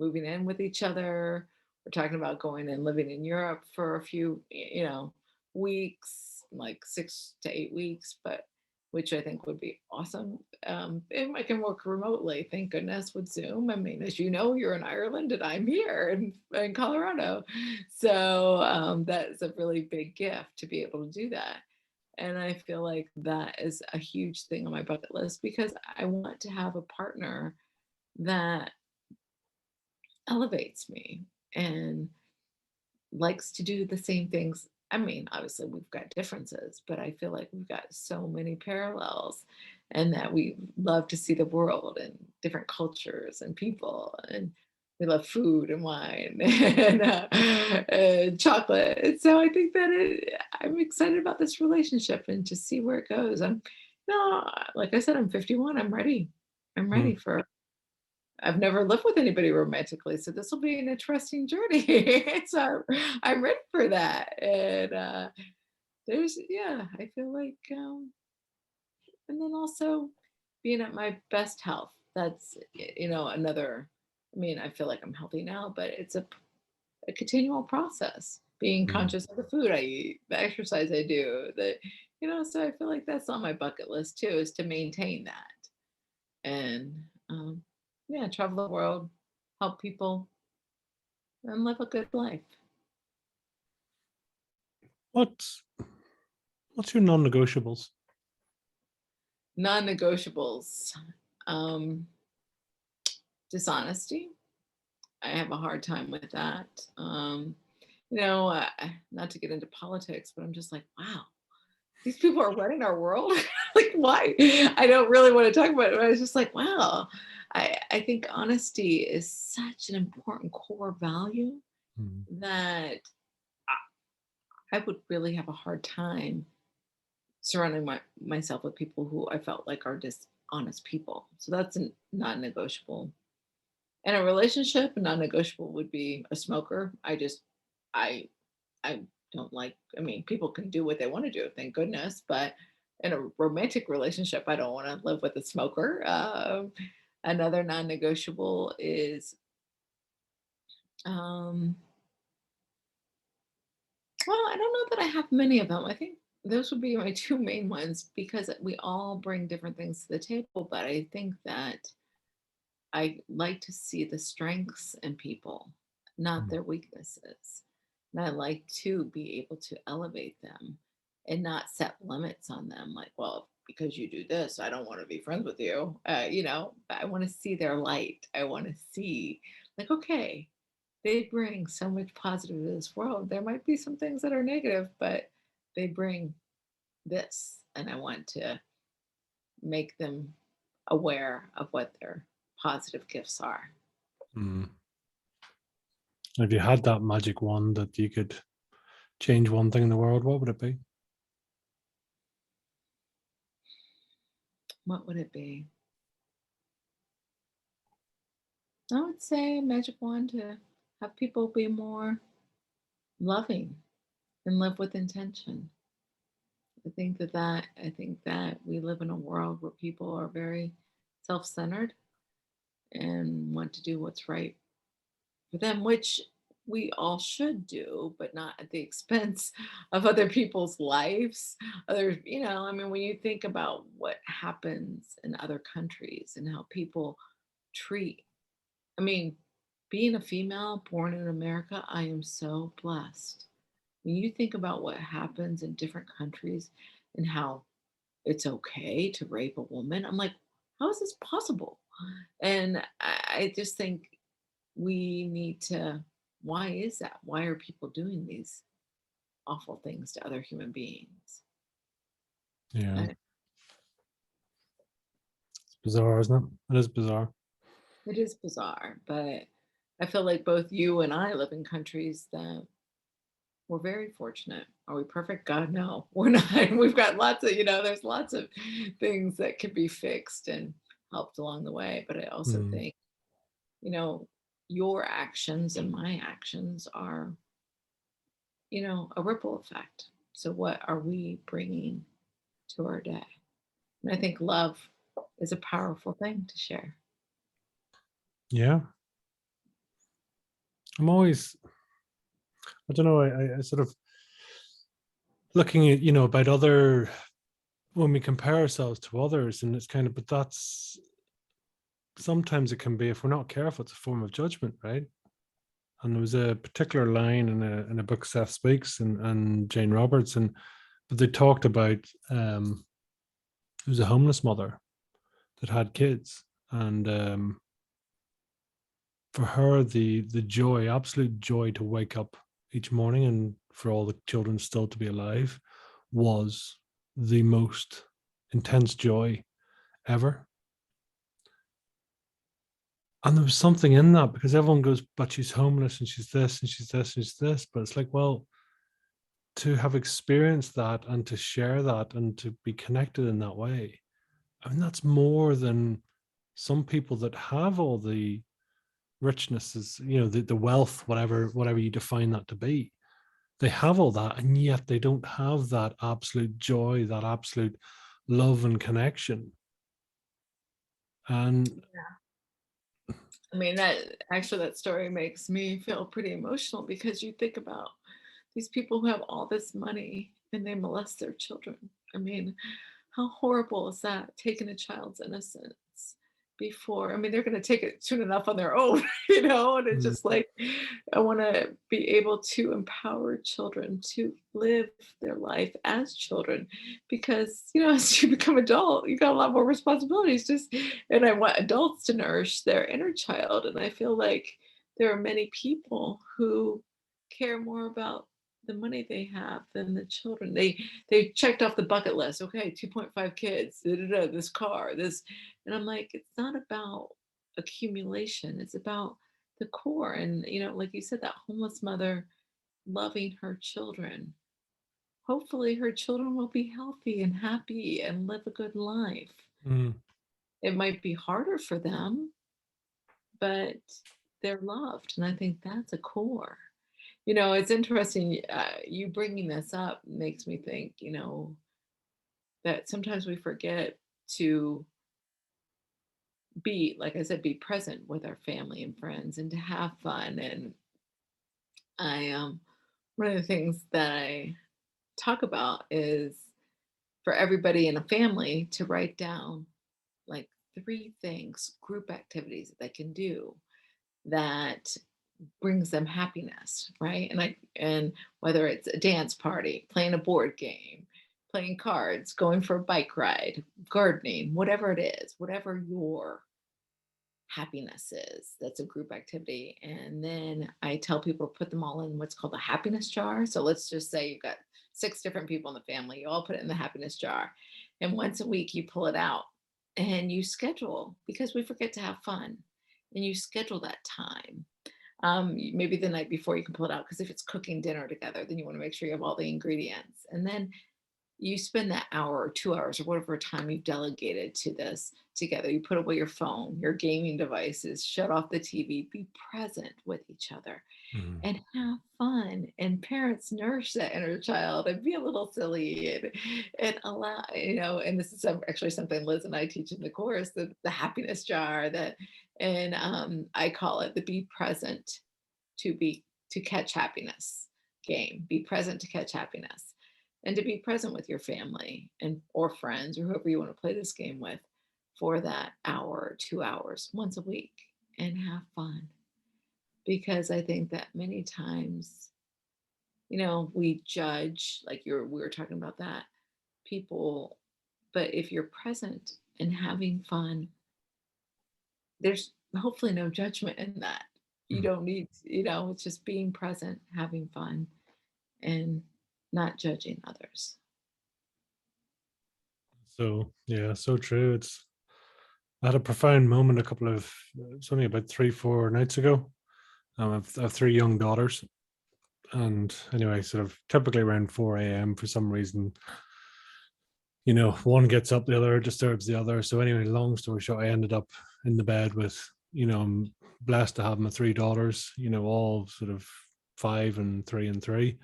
moving in with each other. We're talking about going and living in Europe for a few, weeks, like 6 to 8 weeks, but which I think would be awesome. And I can work remotely, thank goodness, with Zoom. I mean, as you know, you're in Ireland and I'm here in Colorado. So that is a really big gift to be able to do that. And I feel like that is a huge thing on my bucket list because I want to have a partner that elevates me and likes to do the same things. I mean, obviously, we've got differences, but I feel like we've got so many parallels and that we love to see the world and different cultures and people. And we love food and wine and chocolate. And so I think that I'm excited about this relationship and to see where it goes. No, like I said, I'm 51. I'm ready. I'm ready Mm. for I've never lived with anybody romantically, so this will be an interesting journey. So I'm ready for that. And I feel like, and then also being at my best health. That's, another, I mean, I feel like I'm healthy now, but it's a continual process. Being Mm. conscious of the food I eat, the exercise I do, so I feel like that's on my bucket list too, is to maintain that. And yeah, travel the world, help people, and live a good life. What's what's your non-negotiables? Non-negotiables, um, dishonesty. I have a hard time with that. Not to get into politics, but I'm just like, wow. these people are running our world. Like, why? I don't really want to talk about it, but I was just like, wow. I think honesty is such an important core value Mm, that I would really have a hard time surrounding myself with people who I felt like are dishonest people. So that's not negotiable. In a relationship, a non-negotiable would be a smoker. I I don't like. I mean, people can do what they want to do, thank goodness. But in a romantic relationship, I don't want to live with a smoker. Another non-negotiable is, um, well, I don't know that I have many of them. I think those would be my two main ones because we all bring different things to the table. But I think that I like to see the strengths in people, not mm, their weaknesses. And I like to be able to elevate them and not set limits on them. Like, well, because you do this, I don't want to be friends with you. I want to see their light. I want to see, like, okay, they bring so much positive to this world. There might be some things that are negative, but they bring this. And I want to make them aware of what their positive gifts are. mm. If you had that magic wand that you could change one thing in the world, what would it be? What would it be? I would say magic wand to have people be more loving and live with intention. I think that we live in a world where people are very self-centered and want to do what's right for them, which we all should do, but not at the expense of other people's lives. Others, I mean, when you think about what happens in other countries and how people treat, I mean, being a female born in America, I am so blessed. When you think about what happens in different countries and how it's okay to rape a woman, I'm like, how is this possible? And I just think we need to, why is that? Why are people doing these awful things to other human beings? Yeah, And it's bizarre, isn't it? It is bizarre. it is bizarre, but I feel like both you and I live in countries that we're very fortunate. Are we perfect? God, no, we're not. We've got lots of, there's lots of things that can be fixed and helped along the way. But I also Mm, think, you know, your actions and my actions are, a ripple effect. So what are we bringing to our day? And I think love is a powerful thing to share. yeah, I'm always, I don't know, I sort of looking at, about other, when we compare ourselves to others, and it's kind of, but that's, sometimes it can be, if we're not careful, it's a form of judgment, right? And there was a particular line in a book, Seth Speaks, and Jane Roberts, but they talked about, it was a homeless mother that had kids, and for her, the joy, absolute joy, to wake up each morning and for all the children still to be alive was the most intense joy ever. And there was something in that, because everyone goes, but she's homeless and she's this and she's this and she's this. But it's like, well, to have experienced that and to share that and to be connected in that way, I mean, that's more than some people that have all the richnesses, the wealth, whatever you define that to be. They have all that, and yet they don't have that absolute joy, that absolute love and connection. And I mean, that story makes me feel pretty emotional because you think about these people who have all this money and they molest their children. I mean, how horrible is that? Taking a child's innocence before, I mean, they're going to take it soon enough on their own, and it's mm, just like, I want to be able to empower children to live their life as children because, as you become adult, you got a lot more responsibilities just, and I want adults to nourish their inner child. And I feel like there are many people who care more about the money they have, then the children, they checked off the bucket list. Okay, 2.5 kids, this car, this, and I'm like, it's not about accumulation. It's about the core. And like you said, that homeless mother loving her children. Hopefully, her children will be healthy and happy and live a good life. Mm. It might be harder for them, but they're loved, and I think that's a core. It's interesting. You bringing this up makes me think, that sometimes we forget to be, like I said, be present with our family and friends and to have fun. And one of the things that I talk about is for everybody in a family to write down like 3 things, group activities that they can do that brings them happiness, right? And whether it's a dance party, playing a board game, playing cards, going for a bike ride, gardening, whatever it is, whatever your happiness is, that's a group activity. And then I tell people to put them all in what's called a happiness jar. So let's just say you've got 6 different people in the family, you all put it in the happiness jar. And once a week you pull it out and you schedule, because we forget to have fun, and you schedule that time. Maybe the night before you can pull it out, because if it's cooking dinner together, then you want to make sure you have all the ingredients. And then you spend that hour or 2 hours or whatever time you've delegated to this together. You put away your phone, your gaming devices, shut off the TV, be present with each other Mm. and have fun. And parents nourish that inner child and be a little silly and allow, and this is actually something Liz and I teach in the course, the happiness jar, and I call it the be present to catch happiness game. Be present to catch happiness, and to be present with your family and or friends or whoever you want to play this game with for that hour or 2 hours once a week, and have fun. Because I think that many times, we judge, like we were talking about that, people, but if you're present and having fun, there's hopefully no judgment in that. You Mm. don't need, it's just being present, having fun, and not judging others. So yeah, so true. I had a profound moment it's only about 3, 4 nights ago. I have 3 young daughters, and anyway, sort of typically around 4 a.m. for some reason, one gets up, the other disturbs the other. So anyway, long story short, I ended up in the bed with, I'm blessed to have my 3 daughters, all sort of 5 and 3 and 3.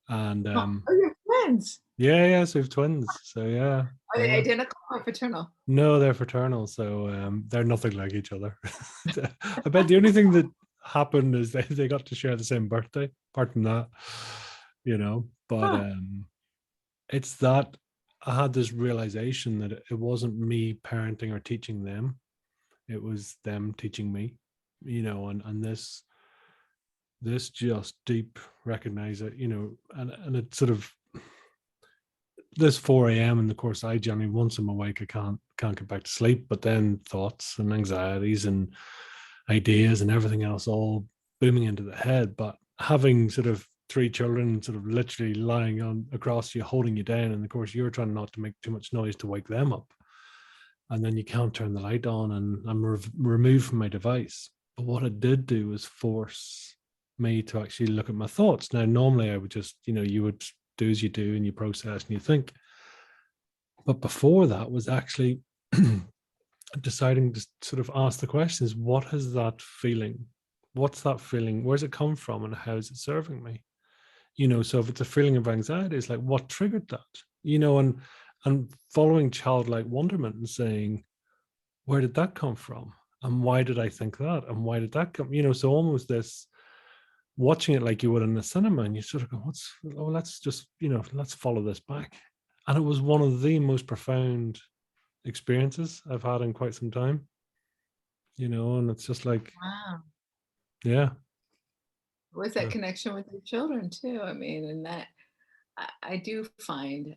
And Oh, you're friends. yeah, so we have twins. So yeah, Are they yeah. identical or fraternal? No, they're fraternal, so they're nothing like each other. I bet the only thing that happened is they got to share the same birthday. Apart from that, but Huh. it's that I had this realization that it wasn't me parenting or teaching them; it was them teaching me. And this just deep recognize it, and it sort of this 4 a.m. in the course, I generally, once I'm awake, I can't get back to sleep. But then thoughts and anxieties and ideas and everything else all booming into the head. But having sort of 3 children sort of literally lying on across you, holding you down, and of course you're trying not to make too much noise to wake them up. And then you can't turn the light on, and I'm removed from my device. But what it did do was force me to actually look at my thoughts. Now, normally I would just, you would do as you do and you process and you think. But before that was actually deciding to sort of ask the questions, what is that feeling? What's that feeling? Where's it come from and how is it serving me? So if it's a feeling of anxiety, it's like, what triggered that? And following childlike wonderment and saying, where did that come from? And why did I think that? And why did that come? So almost this watching it like you would in the cinema, and you sort of go, let's just, let's follow this back. And it was one of the most profound experiences I've had in quite some time, and it's just like, Wow. yeah. With that So, connection with your children too. I mean, and that I do find,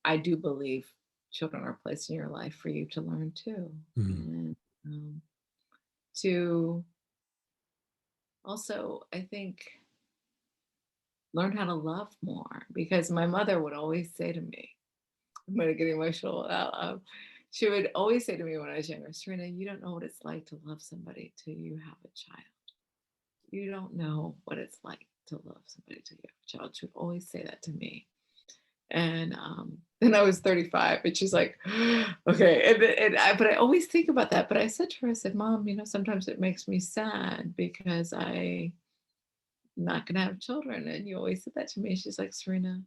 I do believe children are placed in your life for you to learn too. mm, And to also, I think learn how to love more, because my mother would always say to me, I'm going to get emotional out loud. She would always say to me when I was younger, Cyrina, you don't know what it's like to love somebody till you have a child. You don't know what it's like to love somebody till you have a child. She would always say that to me. And then I was 35, and she's like, okay. But I always think about that. But I said to her, I said, Mom, sometimes it makes me sad because I'm not going to have children. And you always said that to me. She's like, Cyrina,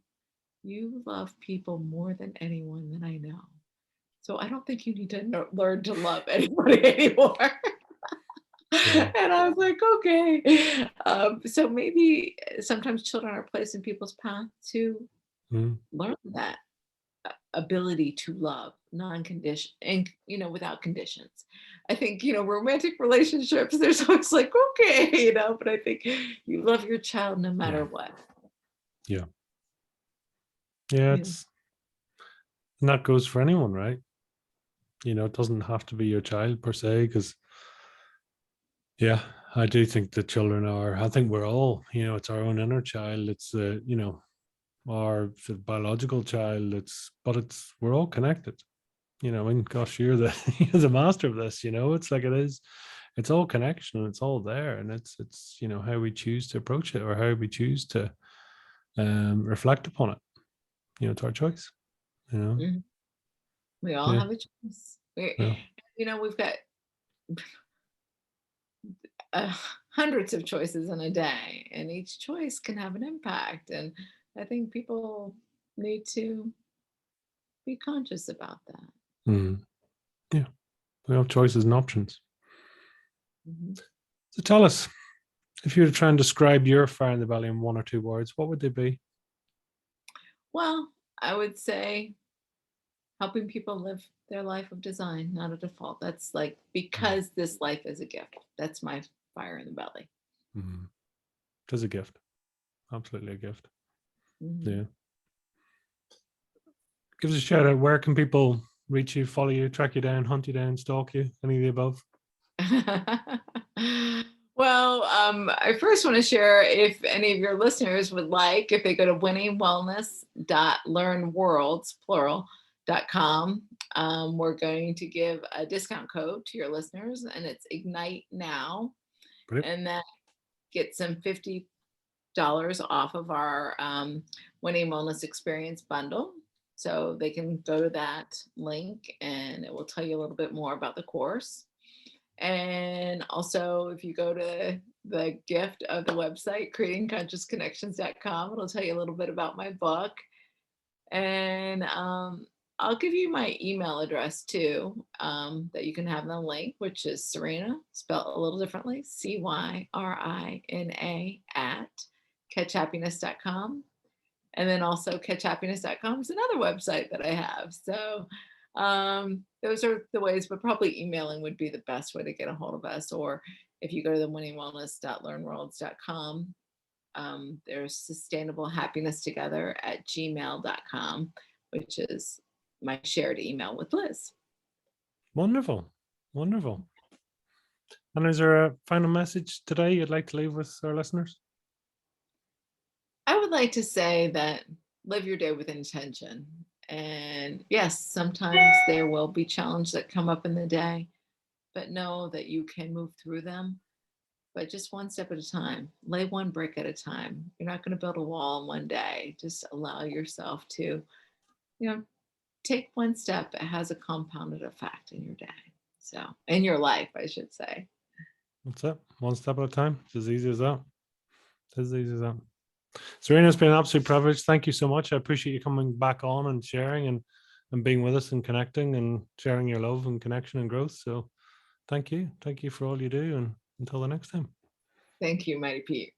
you love people more than anyone that I know. So I don't think you need to learn to love anybody anymore. Yeah. And I was like, okay. So maybe sometimes children are placed in people's path to Mm. learn that ability to love non-condition and without conditions. I think romantic relationships, there's always like, okay, but I think you love your child no matter what. Yeah. Yeah. And that goes for anyone, right? It doesn't have to be your child per se, because I do think that children are, I think we're all, it's our own inner child. It's our biological child. We're all connected. Gosh, you're you're the master of this. It's like it's all connection, and it's all there, and it's how we choose to approach it, or how we choose to reflect upon it. It's our choice. Mhm. We all Yeah. have a choice. Yeah. We've got hundreds of choices in a day, and each choice can have an impact. And I think people need to be conscious about that. Mm. Yeah. We have choices and options. Mhm. So tell us, if you were to try and describe your fire in the belly in one or two words, what would they be? Well, I would say helping people live their life of design, not a default. That's like, because this life is a gift. That's my fire in the belly. Mm-hmm. It is a gift. Absolutely a gift. Mhm. Yeah. Give us a shout out. Where can people reach you, follow you, track you down, hunt you down, stalk you? Any of the above? Well, I first want to share, if any of your listeners would like, if they go to winningwellness.learnworlds, plural.com, we're going to give a discount code to your listeners, and it's Ignite Now. Brilliant. And that gets them $50 off of our Winning Wellness Experience bundle. So they can go to that link, and it will tell you a little bit more about the course. And also, if you go to the gift of the website, creatingconsciousconnections.com, it'll tell you a little bit about my book. And I'll give you my email address too, that you can have in the link, which is Cyrina, spelled a little differently, Cyrina at catchhappiness.com. And then also catchhappiness.com is another website that I have. So those are the ways, but probably emailing would be the best way to get a hold of us. Or if you go to the winningwellness.learnworlds.com, there's sustainable happiness together at gmail.com, which is my shared email with Liz. Wonderful. Wonderful. And is there a final message today you'd like to leave with our listeners? I would like to say that live your day with intention. And yes, sometimes there will be challenges that come up in the day, but know that you can move through them, but just one step at a time. Lay one brick at a time. You're not going to build a wall in one day. Just allow yourself to, take one step. It has a compounded effect in your day. So, in your life, I should say. That's it. One step at a time. It's as easy as that. It's as easy as that. Cyrina, it's been an absolute privilege. Thank you so much. I appreciate you coming back on and sharing and being with us and connecting and sharing your love and connection and growth. So thank you. Thank you for all you do. And until the next time. Thank you, Mighty Pete.